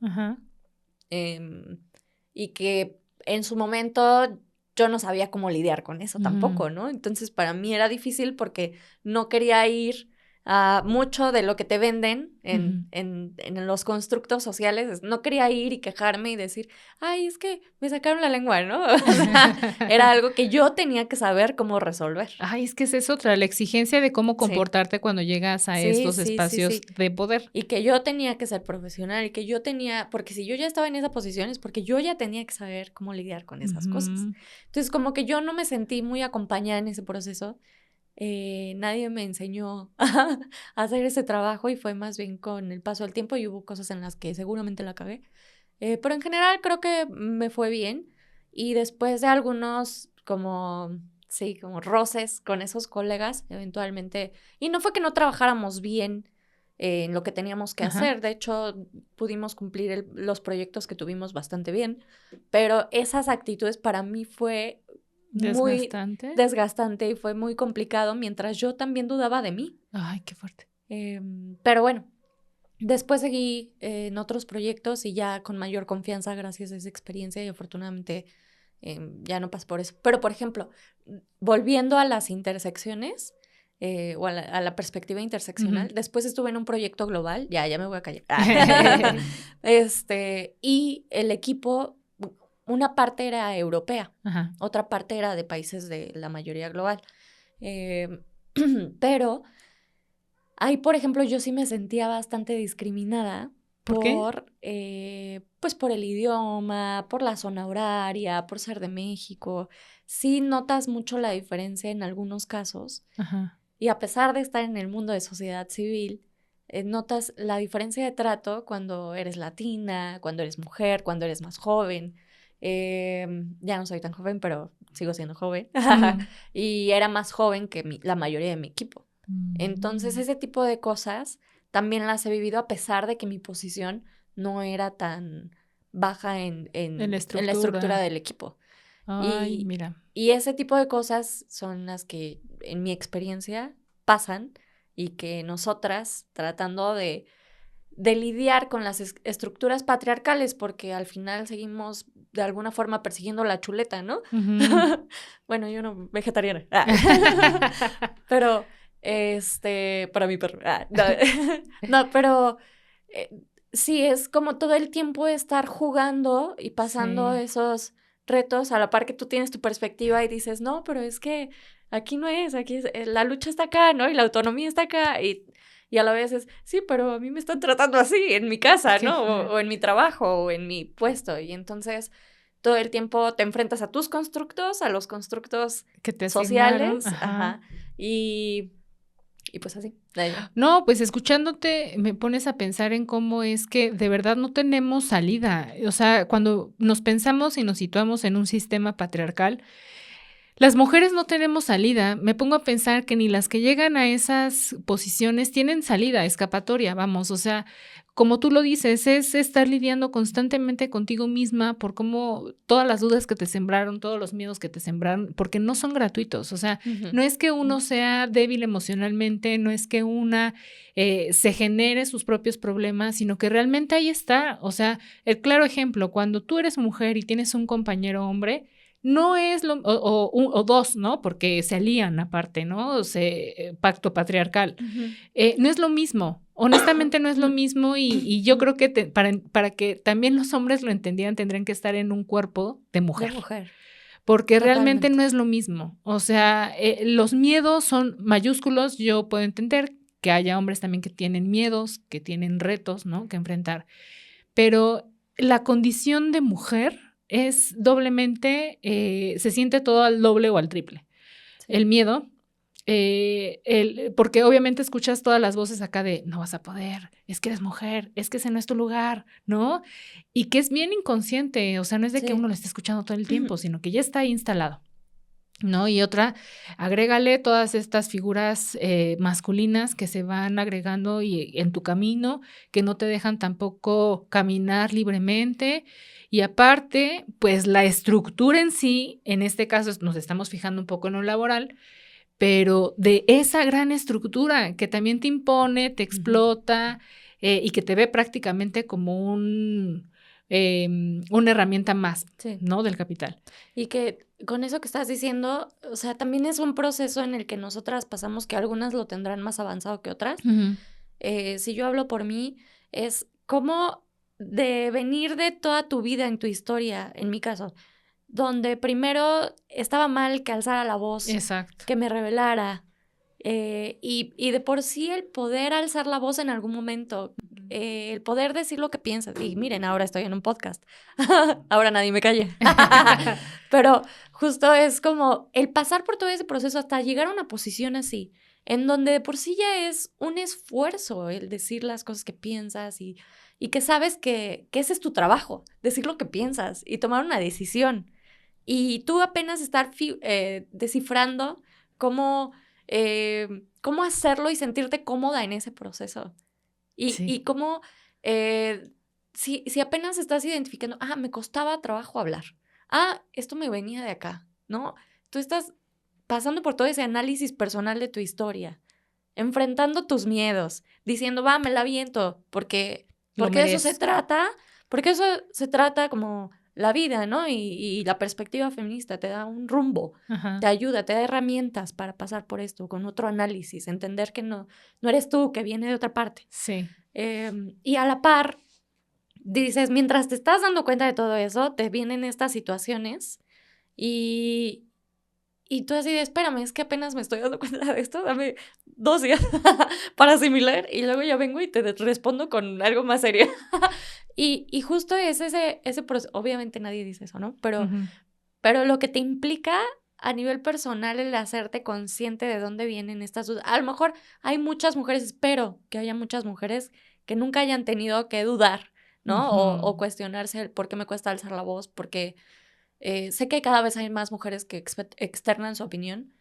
Y que en su momento yo no sabía cómo lidiar con eso tampoco, ¿no? Entonces, para mí era difícil porque no quería ir a mucho de lo que te venden en los constructos sociales. No quería ir y quejarme y decir, ay, es que me sacaron la lengua, ¿no? O sea, era algo que yo tenía que saber cómo resolver. Ay, es que esa es otra, la exigencia de cómo comportarte cuando llegas a estos espacios de poder. Y que yo tenía que ser profesional y que yo tenía, porque si yo ya estaba en esa posición es porque yo ya tenía que saber cómo lidiar con esas cosas. Entonces, como que yo no me sentí muy acompañada en ese proceso. Nadie me enseñó a hacer ese trabajo y fue más bien con el paso del tiempo y hubo cosas en las que seguramente la cagué. Pero en general creo que me fue bien y después de algunos como roces con esos colegas eventualmente, y no fue que no trabajáramos bien en lo que teníamos que hacer, de hecho pudimos cumplir los proyectos que tuvimos bastante bien, pero esas actitudes para mí fue muy desgastante y fue muy complicado mientras yo también dudaba de mí. Ay, qué fuerte. Pero bueno, después seguí en otros proyectos y ya con mayor confianza gracias a esa experiencia y afortunadamente ya no pasé por eso. Pero, por ejemplo, volviendo a las intersecciones o a la perspectiva interseccional, después estuve en un proyecto global, ya me voy a callar. Y el equipo, una parte era europea, otra parte era de países de la mayoría global. Pero ahí, por ejemplo, yo sí me sentía bastante discriminada. ¿Por qué? Pues por el idioma, por la zona horaria, por ser de México. Sí notas mucho la diferencia en algunos casos. Y a pesar de estar en el mundo de sociedad civil, notas la diferencia de trato cuando eres latina, cuando eres mujer, cuando eres más joven. Ya no soy tan joven, pero sigo siendo joven. Y era más joven que la mayoría de mi equipo. Entonces, ese tipo de cosas también las he vivido a pesar de que mi posición no era tan baja en la estructura del equipo. Ay, mira. Y ese tipo de cosas son las que en mi experiencia pasan y que nosotras tratando de lidiar con las estructuras patriarcales, porque al final seguimos de alguna forma persiguiendo la chuleta, ¿no? Bueno, yo no, vegetariana. Pero Para mi perro. No, pero sí, es como todo el tiempo estar jugando y pasando esos retos a la par que tú tienes tu perspectiva y dices, no, pero es que aquí no es, la lucha está acá, ¿no? Y la autonomía está acá y a la vez es, sí, pero a mí me están tratando así en mi casa, ¿no? O en mi trabajo o en mi puesto. Y entonces todo el tiempo te enfrentas a tus constructos, a los constructos que te sociales. Y pues así. No, pues escuchándote me pones a pensar en cómo es que de verdad no tenemos salida. O sea, cuando nos pensamos y nos situamos en un sistema patriarcal, las mujeres no tenemos salida. Me pongo a pensar que ni las que llegan a esas posiciones tienen salida, escapatoria, vamos. O sea, como tú lo dices, es estar lidiando constantemente contigo misma por cómo todas las dudas que te sembraron, todos los miedos que te sembraron, porque no son gratuitos. O sea, no es que uno sea débil emocionalmente, no es que una se genere sus propios problemas, sino que realmente ahí está. O sea, el claro ejemplo, cuando tú eres mujer y tienes un compañero hombre, no es lo, o dos, ¿no? Porque se alían aparte, ¿no? Pacto patriarcal. No es lo mismo, honestamente no es lo mismo y yo creo que para que también los hombres lo entendieran tendrían que estar en un cuerpo de mujer. De mujer. Porque Totalmente. Realmente no es lo mismo. O sea, los miedos son mayúsculos, yo puedo entender que haya hombres también que tienen miedos, que tienen retos, ¿no? Que enfrentar. Pero la condición de mujer es doblemente, se siente todo al doble o al triple. Sí. El miedo, porque obviamente escuchas todas las voces acá de no vas a poder, es que eres mujer, es que ese no es tu lugar, ¿no? Y que es bien inconsciente, o sea, no es de que uno lo esté escuchando todo el tiempo, sino que ya está ahí instalado, ¿no? Y otra, agrégale todas estas figuras masculinas que se van agregando y en tu camino, que no te dejan tampoco caminar libremente. Y aparte, pues la estructura en sí, en este caso nos estamos fijando un poco en lo laboral, pero de esa gran estructura que también te impone, te explota y que te ve prácticamente como una herramienta más, ¿no? Del capital. Y que con eso que estás diciendo, o sea, también es un proceso en el que nosotras pasamos, que algunas lo tendrán más avanzado que otras. Si yo hablo por mí, es como de venir de toda tu vida en tu historia, en mi caso, donde primero estaba mal que alzara la voz, exacto, que me revelara, y de por sí el poder alzar la voz en algún momento, el poder decir lo que piensas, y miren, ahora estoy en un podcast, ahora nadie me calle, pero justo es como el pasar por todo ese proceso hasta llegar a una posición así, en donde de por sí ya es un esfuerzo el decir las cosas que piensas y que sabes que ese es tu trabajo, decir lo que piensas y tomar una decisión. Y tú apenas estar descifrando cómo hacerlo y sentirte cómoda en ese proceso. Y cómo, si apenas estás identificando, me costaba trabajo hablar. Esto me venía de acá, ¿no? Tú estás pasando por todo ese análisis personal de tu historia, enfrentando tus miedos, diciendo, me la aviento, porque eso se trata como la vida, ¿no? Y la perspectiva feminista te da un rumbo, te ayuda, te da herramientas para pasar por esto, con otro análisis, entender que no eres tú, que viene de otra parte. Sí. Y a la par, dices, mientras te estás dando cuenta de todo eso, te vienen estas situaciones y tú así de, espérame, es que apenas me estoy dando cuenta de esto, dame 2 días para asimilar y luego yo vengo y te respondo con algo más serio. Y justo es ese proceso, obviamente nadie dice eso, ¿no? Pero lo que te implica a nivel personal el hacerte consciente de dónde vienen estas dudas. A lo mejor hay muchas mujeres, espero que haya muchas mujeres que nunca hayan tenido que dudar, ¿no? O cuestionarse el por qué me cuesta alzar la voz, porque sé que cada vez hay más mujeres que externan su opinión.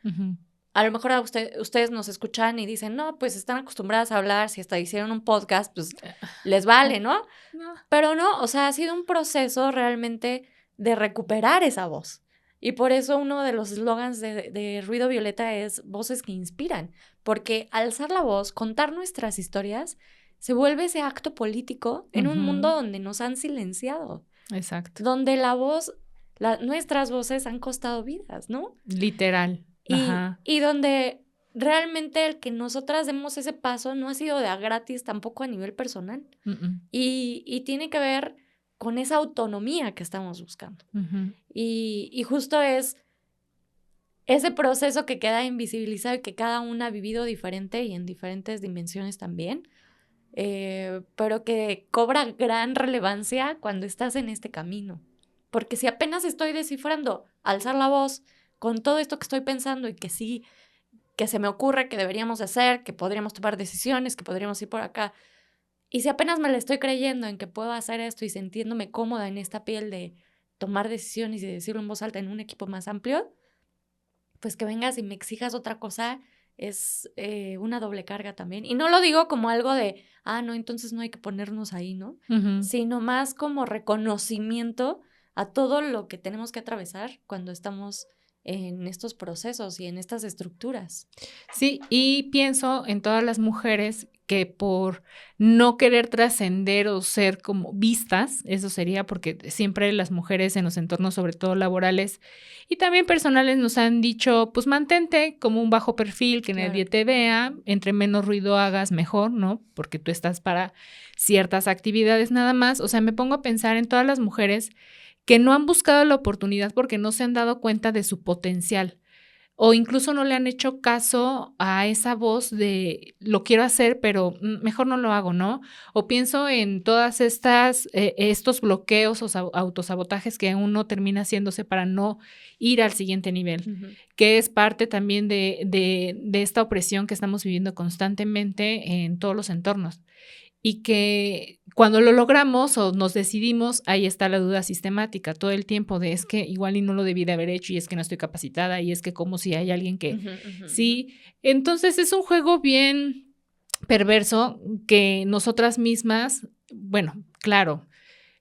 A lo mejor ustedes nos escuchan y dicen, no, pues están acostumbradas a hablar, si hasta hicieron un podcast, pues les vale, ¿no? Pero no, o sea, ha sido un proceso realmente de recuperar esa voz. Y por eso uno de los eslogans de Ruido Violeta es voces que inspiran, porque alzar la voz, contar nuestras historias, se vuelve ese acto político en un mundo donde nos han silenciado. Exacto. Donde la voz, nuestras voces han costado vidas, ¿no? Literal. Y donde realmente el que nosotras demos ese paso no ha sido de a gratis tampoco a nivel personal. Y tiene que ver con esa autonomía que estamos buscando. Y justo es ese proceso que queda invisibilizado y que cada una ha vivido diferente y en diferentes dimensiones también, pero que cobra gran relevancia cuando estás en este camino. Porque si apenas estoy descifrando, alzar la voz con todo esto que estoy pensando y que sí, que se me ocurre que deberíamos hacer, que podríamos tomar decisiones, que podríamos ir por acá, y si apenas me la estoy creyendo en que puedo hacer esto y sintiéndome cómoda en esta piel de tomar decisiones y de decirlo en voz alta en un equipo más amplio, pues que vengas y me exijas otra cosa es una doble carga también. Y no lo digo como algo de, no, entonces no hay que ponernos ahí, ¿no? Sino más como reconocimiento a todo lo que tenemos que atravesar cuando estamos en estos procesos y en estas estructuras. Sí, y pienso en todas las mujeres que por no querer trascender o ser como vistas, eso sería porque siempre las mujeres en los entornos, sobre todo laborales y también personales, nos han dicho, pues mantente como un bajo perfil, que nadie te vea, entre menos ruido hagas mejor, ¿no? Porque tú estás para ciertas actividades nada más. O sea, me pongo a pensar en todas las mujeres que no han buscado la oportunidad porque no se han dado cuenta de su potencial o incluso no le han hecho caso a esa voz de lo quiero hacer, pero mejor no lo hago, ¿no? O pienso en todas estos bloqueos o autosabotajes que uno termina haciéndose para no ir al siguiente nivel, que es parte también de esta opresión que estamos viviendo constantemente en todos los entornos. Y que cuando lo logramos o nos decidimos, ahí está la duda sistemática todo el tiempo de es que igual y no lo debí de haber hecho y es que no estoy capacitada y es que como si hay alguien que sí. Entonces es un juego bien perverso que nosotras mismas, bueno, claro,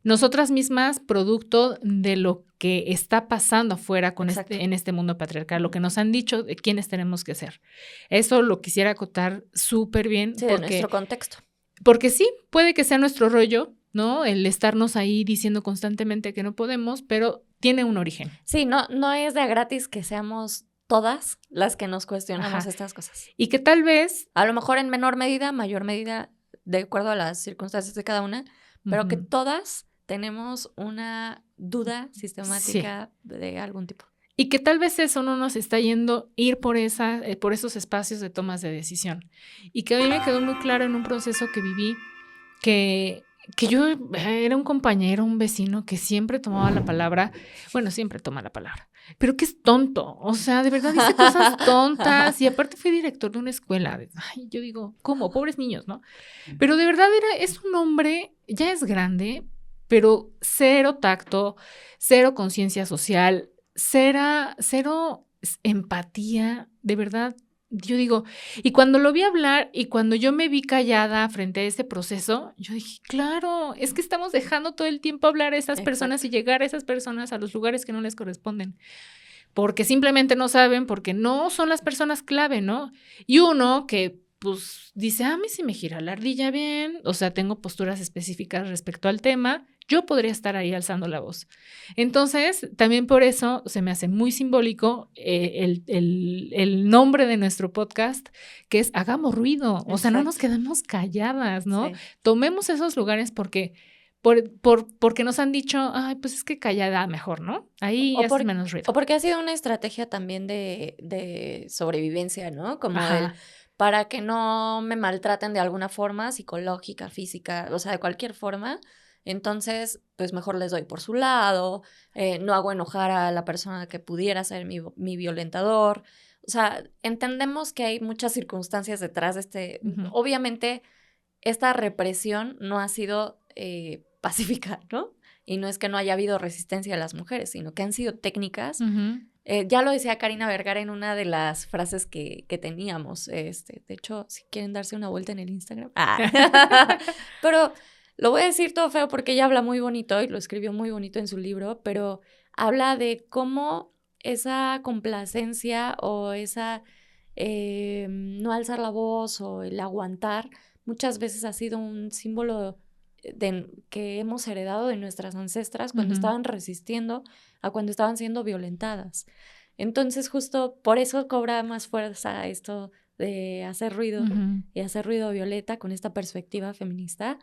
nosotras mismas producto de lo que está pasando afuera en este mundo patriarcal, lo que nos han dicho de quiénes tenemos que ser. Eso lo quisiera acotar súper bien. Sí, porque, de nuestro contexto. Porque sí, puede que sea nuestro rollo, ¿no? El estarnos ahí diciendo constantemente que no podemos, pero tiene un origen. Sí, no es de a gratis que seamos todas las que nos cuestionamos estas cosas. Y que tal vez... A lo mejor en menor medida, mayor medida, de acuerdo a las circunstancias de cada una, pero que todas tenemos una duda sistemática de algún tipo. Y que tal vez eso no nos está yendo ir por esos espacios de tomas de decisión. Y que a mí me quedó muy claro en un proceso que viví que yo era un compañero, un vecino que siempre tomaba la palabra, bueno, siempre toma la palabra, pero que es tonto, o sea, de verdad dice cosas tontas y aparte fue director de una escuela. Ay, yo digo, ¿cómo? Pobres niños, ¿no? Pero de verdad es un hombre, ya es grande, pero cero tacto, cero conciencia social, cero empatía, de verdad. Yo digo, y cuando lo vi hablar y cuando yo me vi callada frente a ese proceso, yo dije, claro, es que estamos dejando todo el tiempo hablar a esas personas y llegar a esas personas a los lugares que no les corresponden. Porque simplemente no saben, porque no son las personas clave, ¿no? Y uno que pues dice, a mí sí me gira la ardilla bien, o sea, tengo posturas específicas respecto al tema, yo podría estar ahí alzando la voz. Entonces, también por eso se me hace muy simbólico el nombre de nuestro podcast, que es Hagamos Ruido. O sea, no nos quedemos calladas, ¿no? Sí. Tomemos esos lugares porque nos han dicho, ay, pues es que callada mejor, ¿no? Ahí haces menos ruido. O porque ha sido una estrategia también de sobrevivencia, ¿no? Como para que no me maltraten de alguna forma, psicológica, física, o sea, de cualquier forma. Entonces, pues mejor les doy por su lado, no hago enojar a la persona que pudiera ser mi violentador. O sea, entendemos que hay muchas circunstancias detrás de este... Obviamente, esta represión no ha sido pacífica, ¿no? Y no es que no haya habido resistencia a las mujeres, sino que han sido técnicas. Ya lo decía Karina Vergara en una de las frases que teníamos. De hecho, si quieren darse una vuelta en el Instagram. Pero... Lo voy a decir todo feo porque ella habla muy bonito y lo escribió muy bonito en su libro, pero habla de cómo esa complacencia o esa no alzar la voz o el aguantar muchas veces ha sido un símbolo que hemos heredado de nuestras ancestras cuando estaban resistiendo a cuando estaban siendo violentadas. Entonces, justo por eso cobra más fuerza esto de hacer ruido y hacer ruido violeta con esta perspectiva feminista,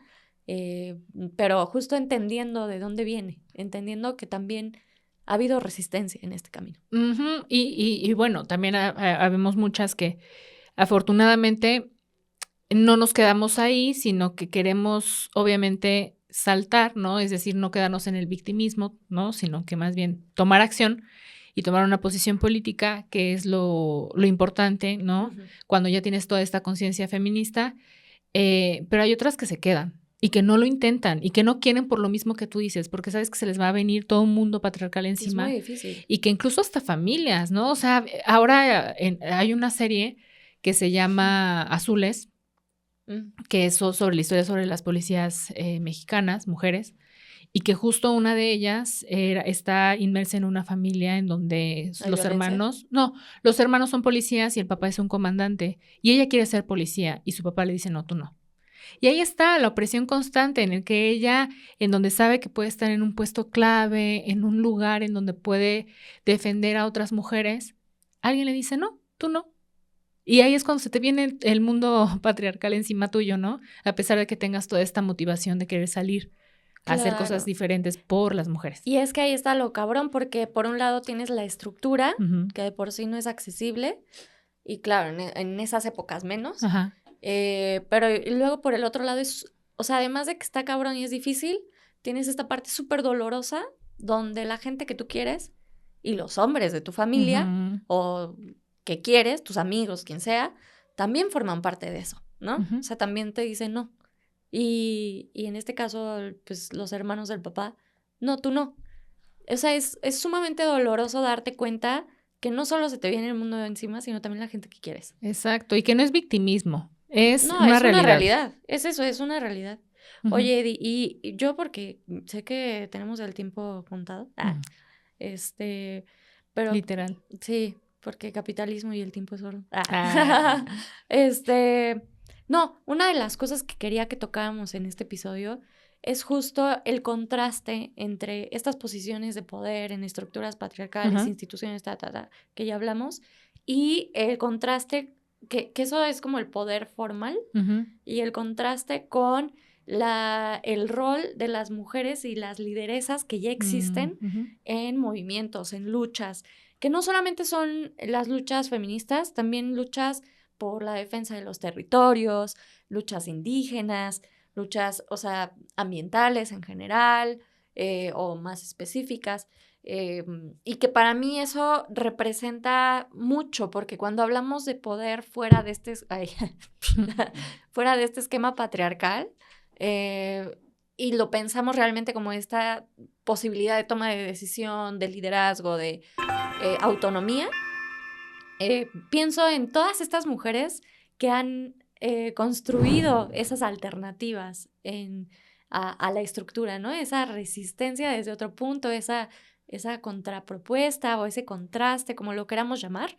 pero justo entendiendo de dónde viene, entendiendo que también ha habido resistencia en este camino. Y bueno, también habemos muchas que afortunadamente no nos quedamos ahí, sino que queremos obviamente saltar, ¿no? Es decir, no quedarnos en el victimismo, ¿no? Sino que más bien tomar acción y tomar una posición política, que es lo importante, ¿no? Cuando ya tienes toda esta conciencia feminista, pero hay otras que se quedan y que no lo intentan y que no quieren por lo mismo que tú dices, porque sabes que se les va a venir todo un mundo patriarcal encima. Es muy difícil. Y que incluso hasta familias, ¿no? O sea, ahora hay una serie que se llama Azules, que es sobre la historia sobre las policías mexicanas, mujeres, y que justo una de ellas está inmersa en una familia en donde los hermanos son policías y el papá es un comandante, y ella quiere ser policía, y su papá le dice, no, tú no. Y ahí está la opresión constante en el que ella, en donde sabe que puede estar en un puesto clave, en un lugar en donde puede defender a otras mujeres, alguien le dice, no, tú no. Y ahí es cuando se te viene el mundo patriarcal encima tuyo, ¿no? A pesar de que tengas toda esta motivación de querer salir a hacer cosas diferentes por las mujeres. Y es que ahí está lo cabrón, porque por un lado tienes la estructura, que de por sí no es accesible, y claro, en esas épocas menos. Pero luego por el otro lado o sea, además de que está cabrón y es difícil, tienes esta parte súper dolorosa donde la gente que tú quieres y los hombres de tu familia o que quieres, tus amigos, quien sea, también forman parte de eso, ¿no? O sea, también te dicen no. Y en este caso, pues los hermanos del papá, no, tú no. O sea, es sumamente doloroso darte cuenta que no solo se te viene el mundo encima, sino también la gente que quieres. Exacto, y que no es victimismo, es una realidad. Una realidad. Es eso, es una realidad. Oye, Eddie, y yo porque sé que tenemos el tiempo contado, pero... Literal. Sí, porque capitalismo y el tiempo es oro. No, una de las cosas que quería que tocáramos en este episodio es justo el contraste entre estas posiciones de poder en estructuras patriarcales, instituciones, que ya hablamos, y el contraste, que eso es como el poder formal, y el contraste con el rol de las mujeres y las lideresas que ya existen en movimientos, en luchas, que no solamente son las luchas feministas, también luchas por la defensa de los territorios, luchas indígenas, luchas, o sea, ambientales en general, o más específicas, y que para mí eso representa mucho, porque cuando hablamos de poder fuera de fuera de este esquema patriarcal, y lo pensamos realmente como esta posibilidad de toma de decisión, de liderazgo, de autonomía, pienso en todas estas mujeres que han construido esas alternativas a la estructura, ¿no? Esa resistencia desde otro punto, esa contrapropuesta o ese contraste, como lo queramos llamar,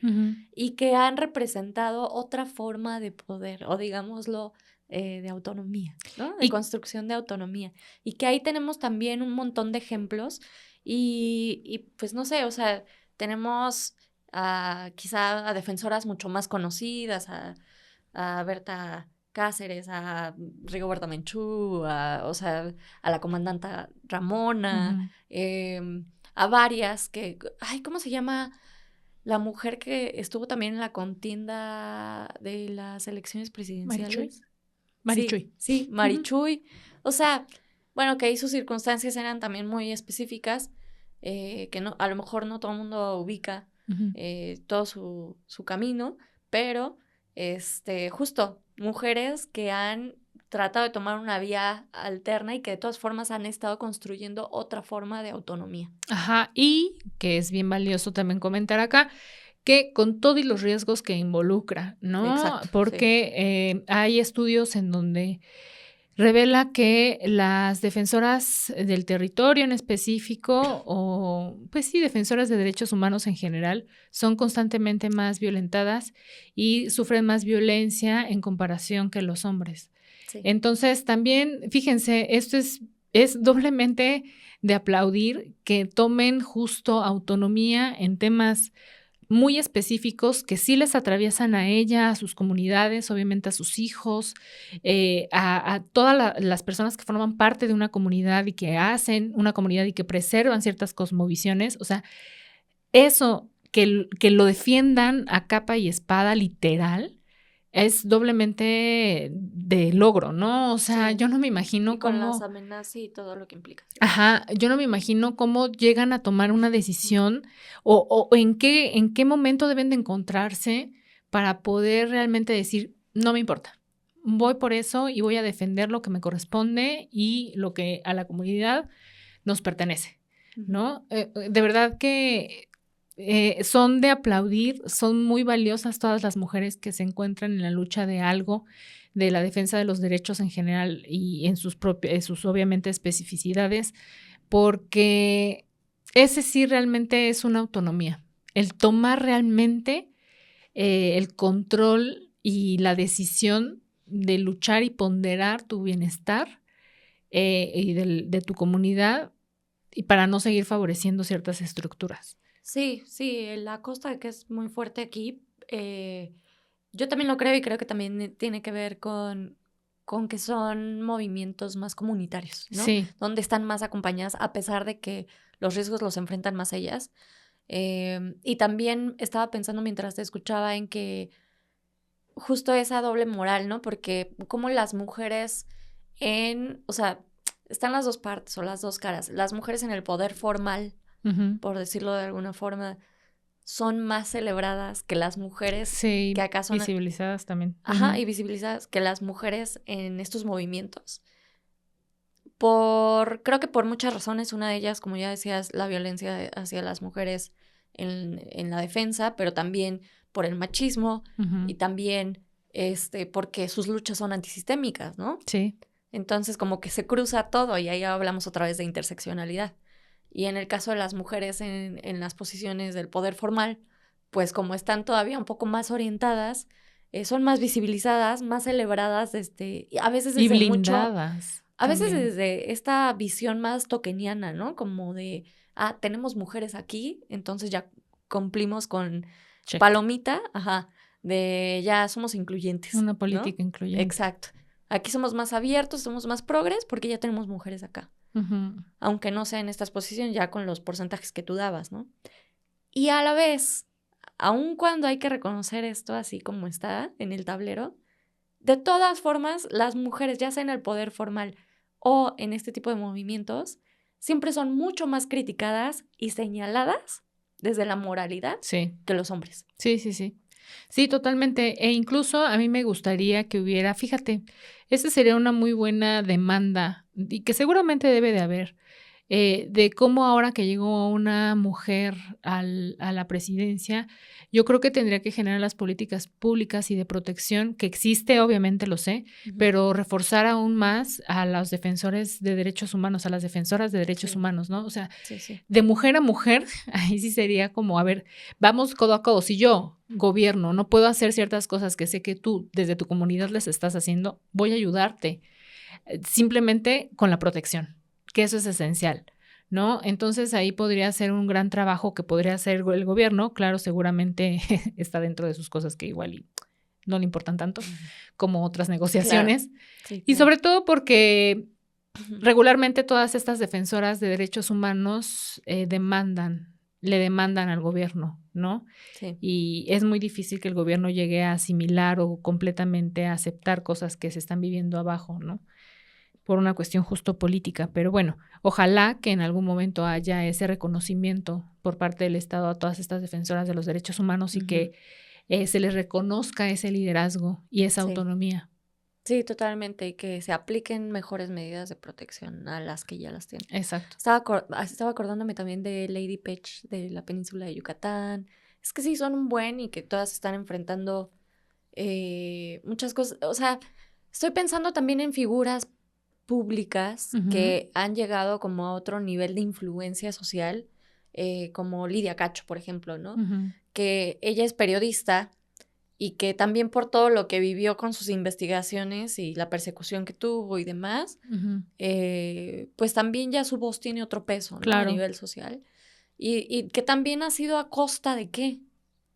y que han representado otra forma de poder, o digámoslo, de autonomía, ¿no? De construcción de autonomía. Y que ahí tenemos también un montón de ejemplos y pues no sé, o sea, tenemos quizá a defensoras mucho más conocidas, a Berta Cáceres, a Rigoberta Menchú, o sea, a la comandanta Ramona, a varias que, ¿cómo se llama la mujer que estuvo también en la contienda de las elecciones presidenciales? Marichuy. Sí, Marichuy. O sea, bueno, que ahí sus circunstancias eran también muy específicas, que no, a lo mejor no todo el mundo ubica todo su camino, pero justo mujeres que han tratado de tomar una vía alterna y que de todas formas han estado construyendo otra forma de autonomía. Y que es bien valioso también comentar acá, que con todos los riesgos que involucra, ¿no? Exacto, porque hay estudios en donde revela que las defensoras del territorio en específico, o pues sí, defensoras de derechos humanos en general, son constantemente más violentadas y sufren más violencia en comparación que los hombres. Sí. Entonces, también, fíjense, esto es doblemente de aplaudir que tomen justo autonomía en temas muy específicos que sí les atraviesan a ella, a sus comunidades, obviamente a sus hijos, a todas las personas que forman parte de una comunidad y que hacen una comunidad y que preservan ciertas cosmovisiones. O sea, eso, que lo defiendan a capa y espada, literal, es doblemente de logro, ¿no? O sea, yo no me imagino y con las cómo... amenazas y todo lo que implica. Ajá, yo no me imagino cómo llegan a tomar una decisión o en qué momento deben de encontrarse para poder realmente decir, no me importa, voy por eso y voy a defender lo que me corresponde y lo que a la comunidad nos pertenece, ¿no? De verdad que son de aplaudir, son muy valiosas todas las mujeres que se encuentran en la lucha de algo, de la defensa de los derechos en general y en sus obviamente especificidades, porque ese sí realmente es una autonomía, el tomar realmente el control y la decisión de luchar y ponderar tu bienestar y de tu comunidad y para no seguir favoreciendo ciertas estructuras. Sí, la costa que es muy fuerte aquí, yo también lo creo y creo que también tiene que ver con que son movimientos más comunitarios, ¿no? Sí. Donde están más acompañadas a pesar de que los riesgos los enfrentan más ellas. Y también estaba pensando mientras te escuchaba en que justo esa doble moral, ¿no? Porque como las mujeres o sea, están las dos partes o las dos caras. Las mujeres en el poder formal, por decirlo de alguna forma, son más celebradas que las mujeres Sí, que acá son... visibilizadas también. Ajá, y visibilizadas que las mujeres en estos movimientos. Creo que por muchas razones, una de ellas, como ya decías, la violencia hacia las mujeres en la defensa, pero también por el machismo y también porque sus luchas son antisistémicas, ¿no? Sí. Entonces, como que se cruza todo y ahí hablamos otra vez de interseccionalidad. Y en el caso de las mujeres en las posiciones del poder formal, pues como están todavía un poco más orientadas, son más visibilizadas, más celebradas, a veces Y desde blindadas. a veces también. desde esta visión más tokeniana, ¿no? Como de, tenemos mujeres aquí, entonces ya cumplimos con Check. palomita, de ya somos incluyentes. Una ¿no? política incluyente. Exacto. Aquí somos más abiertos, somos más progres porque ya tenemos mujeres acá. Aunque no sea en estas posiciones, ya con los porcentajes que tú dabas, ¿no? Y a la vez, aun cuando hay que reconocer esto así como está en el tablero, de todas formas, las mujeres, ya sea en el poder formal o en este tipo de movimientos, siempre son mucho más criticadas y señaladas desde la moralidad que los hombres. Sí. Sí, totalmente. E incluso a mí me gustaría que hubiera, fíjate, esa sería una muy buena demanda y que seguramente debe de haber, de cómo ahora que llegó una mujer a la presidencia, yo creo que tendría que generar las políticas públicas y de protección, que existe, obviamente lo sé, pero reforzar aún más a los defensores de derechos humanos, a las defensoras de derechos humanos, ¿no? O sea, de mujer a mujer, ahí sí sería como, a ver, vamos codo a codo. Si yo, gobierno, no puedo hacer ciertas cosas que sé que tú desde tu comunidad les estás haciendo, voy a ayudarte simplemente con la protección, que eso es esencial, ¿no? Entonces ahí podría ser un gran trabajo que podría hacer el gobierno, claro, seguramente está dentro de sus cosas que igual y no le importan tanto como otras negociaciones, Claro. Sí, y sobre todo porque regularmente todas estas defensoras de derechos humanos le demandan al gobierno, ¿no? Sí. Y es muy difícil que el gobierno llegue a asimilar o completamente a aceptar cosas que se están viviendo abajo, ¿no? Por una cuestión justo política. Pero bueno, ojalá que en algún momento haya ese reconocimiento por parte del Estado a todas estas defensoras de los derechos humanos y que se les reconozca ese liderazgo y esa autonomía. Sí, totalmente, y que se apliquen mejores medidas de protección a las que ya las tienen. Exacto. Estaba acordándome también de Lady Pech de la península de Yucatán. Es que sí, son un buen y que todas están enfrentando muchas cosas. O sea, estoy pensando también en figuras públicas que han llegado como a otro nivel de influencia social, como Lidia Cacho, por ejemplo, ¿no? Que ella es periodista y que también por todo lo que vivió con sus investigaciones y la persecución que tuvo y demás, pues también ya su voz tiene otro peso, ¿no? Claro. A nivel social. Y que también ha sido a costa de ¿qué?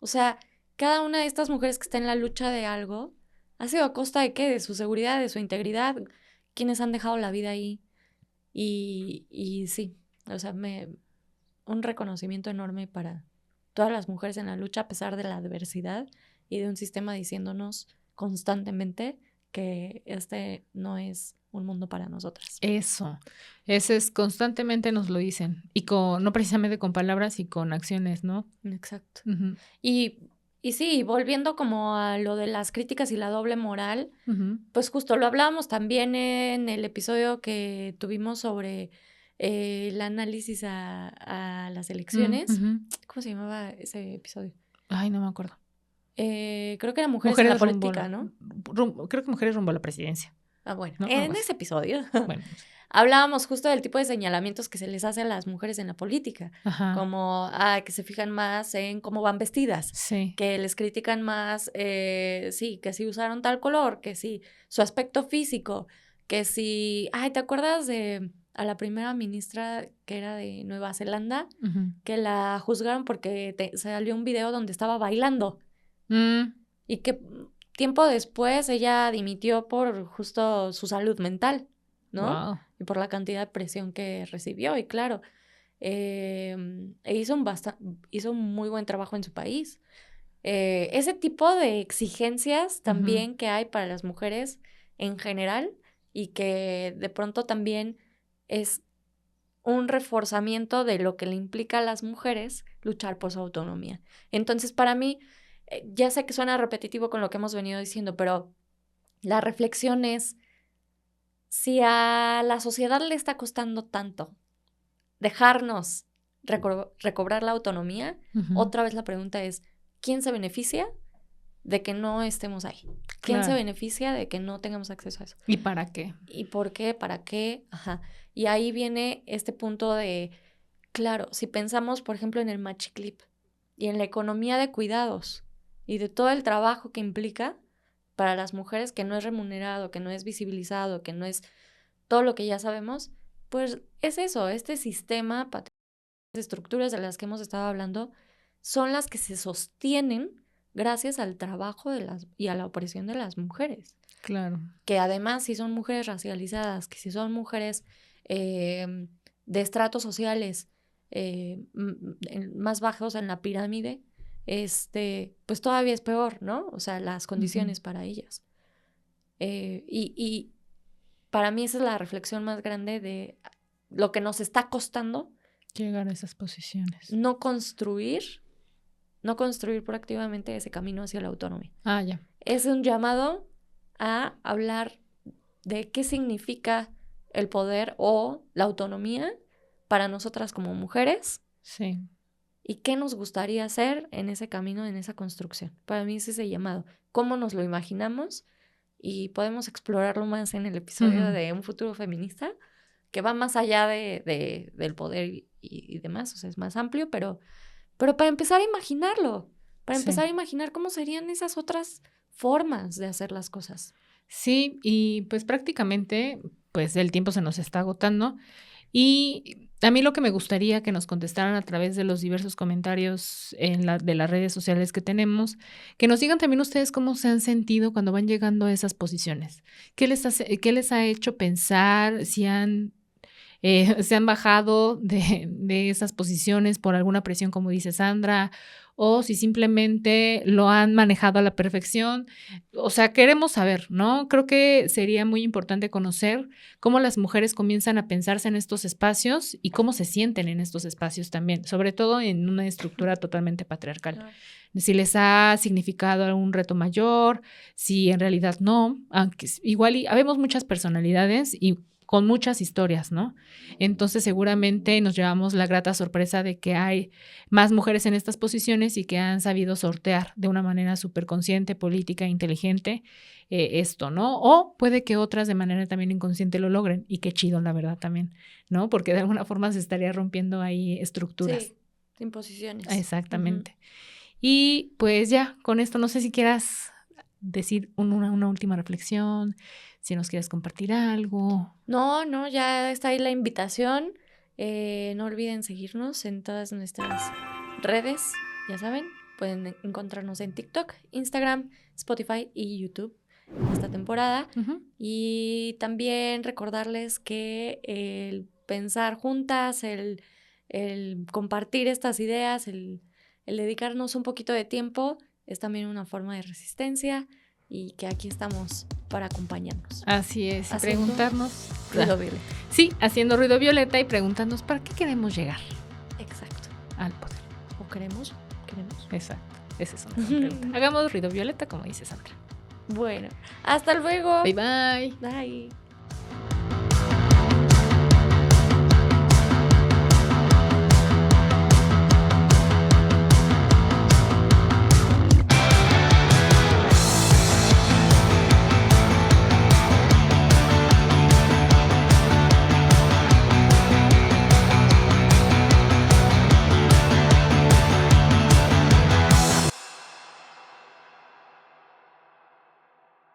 O sea, cada una de estas mujeres que está en la lucha de algo ha sido a costa de qué, de su seguridad, de su integridad, quienes han dejado la vida ahí. Y sí, o sea, un reconocimiento enorme para todas las mujeres en la lucha a pesar de la adversidad y de un sistema diciéndonos constantemente que este no es un mundo para nosotras. Eso, ese es, constantemente nos lo dicen, y no precisamente con palabras y con acciones, ¿no? Exacto. Uh-huh. Y sí, volviendo como a lo de las críticas y la doble moral, uh-huh. pues justo lo hablábamos también en el episodio que tuvimos sobre el análisis a las elecciones. Uh-huh. ¿Cómo se llamaba ese episodio? Ay, no me acuerdo. Creo que era Mujeres en la Política, ¿no? Creo que Mujeres rumbo a la presidencia. Ah, bueno, ¿no? en ese episodio bueno. hablábamos justo del tipo de señalamientos que se les hace a las mujeres en la política, Ajá. como que se fijan más en cómo van vestidas, sí. que les critican más, sí, que si usaron tal color, que si su aspecto físico, que si, ¿te acuerdas de a la primera ministra que era de Nueva Zelanda? Uh-huh. Que la juzgaron porque salió un video donde estaba bailando. Y que tiempo después ella dimitió por justo su salud mental, ¿no? Wow. Y por la cantidad de presión que recibió. Y claro, hizo un muy buen trabajo en su país. Ese tipo de exigencias también uh-huh. que hay para las mujeres en general y que de pronto también es un reforzamiento de lo que le implica a las mujeres luchar por su autonomía. Entonces, para mí, ya sé que suena repetitivo con lo que hemos venido diciendo, pero la reflexión es, si a la sociedad le está costando tanto dejarnos recobrar la autonomía, uh-huh. otra vez la pregunta es, ¿quién se beneficia de que no estemos ahí? ¿Quién claro. se beneficia de que no tengamos acceso a eso? ¿Y para qué? ¿Y por qué? ¿Para qué? Ajá. Y ahí viene este punto de, claro, si pensamos, por ejemplo, en el machiclip y en la economía de cuidados y de todo el trabajo que implica para las mujeres, que no es remunerado, que no es visibilizado, que no es todo lo que ya sabemos, pues es eso, este sistema, estructuras de las que hemos estado hablando, son las que se sostienen gracias al trabajo y a la opresión de las mujeres. Claro. Que además, si son mujeres racializadas, que si son mujeres de estratos sociales más bajos en la pirámide, pues todavía es peor, ¿no? O sea, las condiciones uh-huh. para ellas. Y para mí esa es la reflexión más grande de lo que nos está costando llegar a esas posiciones. No construir proactivamente ese camino hacia la autonomía. Ya. Es un llamado a hablar de qué significa el poder o la autonomía para nosotras como mujeres. Sí. Y qué nos gustaría hacer en ese camino, en esa construcción. Para mí es ese llamado. ¿Cómo nos lo imaginamos? Y podemos explorarlo más en el episodio uh-huh. de Un futuro feminista, que va más allá del poder y demás. O sea, es más amplio, pero para empezar a imaginarlo. Para empezar a imaginar cómo serían esas otras formas de hacer las cosas. Sí, y pues prácticamente, pues el tiempo se nos está agotando. Y a mí lo que me gustaría que nos contestaran a través de los diversos comentarios de las redes sociales que tenemos, que nos digan también ustedes cómo se han sentido cuando van llegando a esas posiciones. ¿Qué les ha hecho pensar? Si se han bajado de esas posiciones por alguna presión, como dice Sandra, o si simplemente lo han manejado a la perfección. O sea, queremos saber, ¿no? Creo que sería muy importante conocer cómo las mujeres comienzan a pensarse en estos espacios y cómo se sienten en estos espacios también, sobre todo en una estructura totalmente patriarcal. Claro. Si les ha significado algún reto mayor, si en realidad no, aunque igual habemos muchas personalidades y con muchas historias, ¿no? Entonces seguramente nos llevamos la grata sorpresa de que hay más mujeres en estas posiciones y que han sabido sortear de una manera súper consciente, política, inteligente esto, ¿no? O puede que otras de manera también inconsciente lo logren y qué chido, la verdad, también, ¿no? Porque de alguna forma se estaría rompiendo ahí estructuras. Sí, imposiciones. Exactamente. Uh-huh. Y pues ya, con esto no sé si quieras decir una última reflexión, si nos quieres compartir algo. No, ya está ahí la invitación. No olviden seguirnos en todas nuestras redes, ya saben, Pueden encontrarnos en TikTok, Instagram, Spotify y YouTube esta temporada. Y también recordarles que el pensar juntas, el compartir estas ideas, el dedicarnos un poquito de tiempo es también una forma de resistencia y que aquí estamos para acompañarnos. Así es, y preguntarnos. Ruido violeta. Sí, haciendo ruido violeta y preguntarnos para qué queremos llegar. Exacto. Al poder. ¿O queremos? Exacto. Esa es una pregunta. Hagamos ruido violeta, como dice Sandra. Bueno, hasta luego. Bye bye. Bye.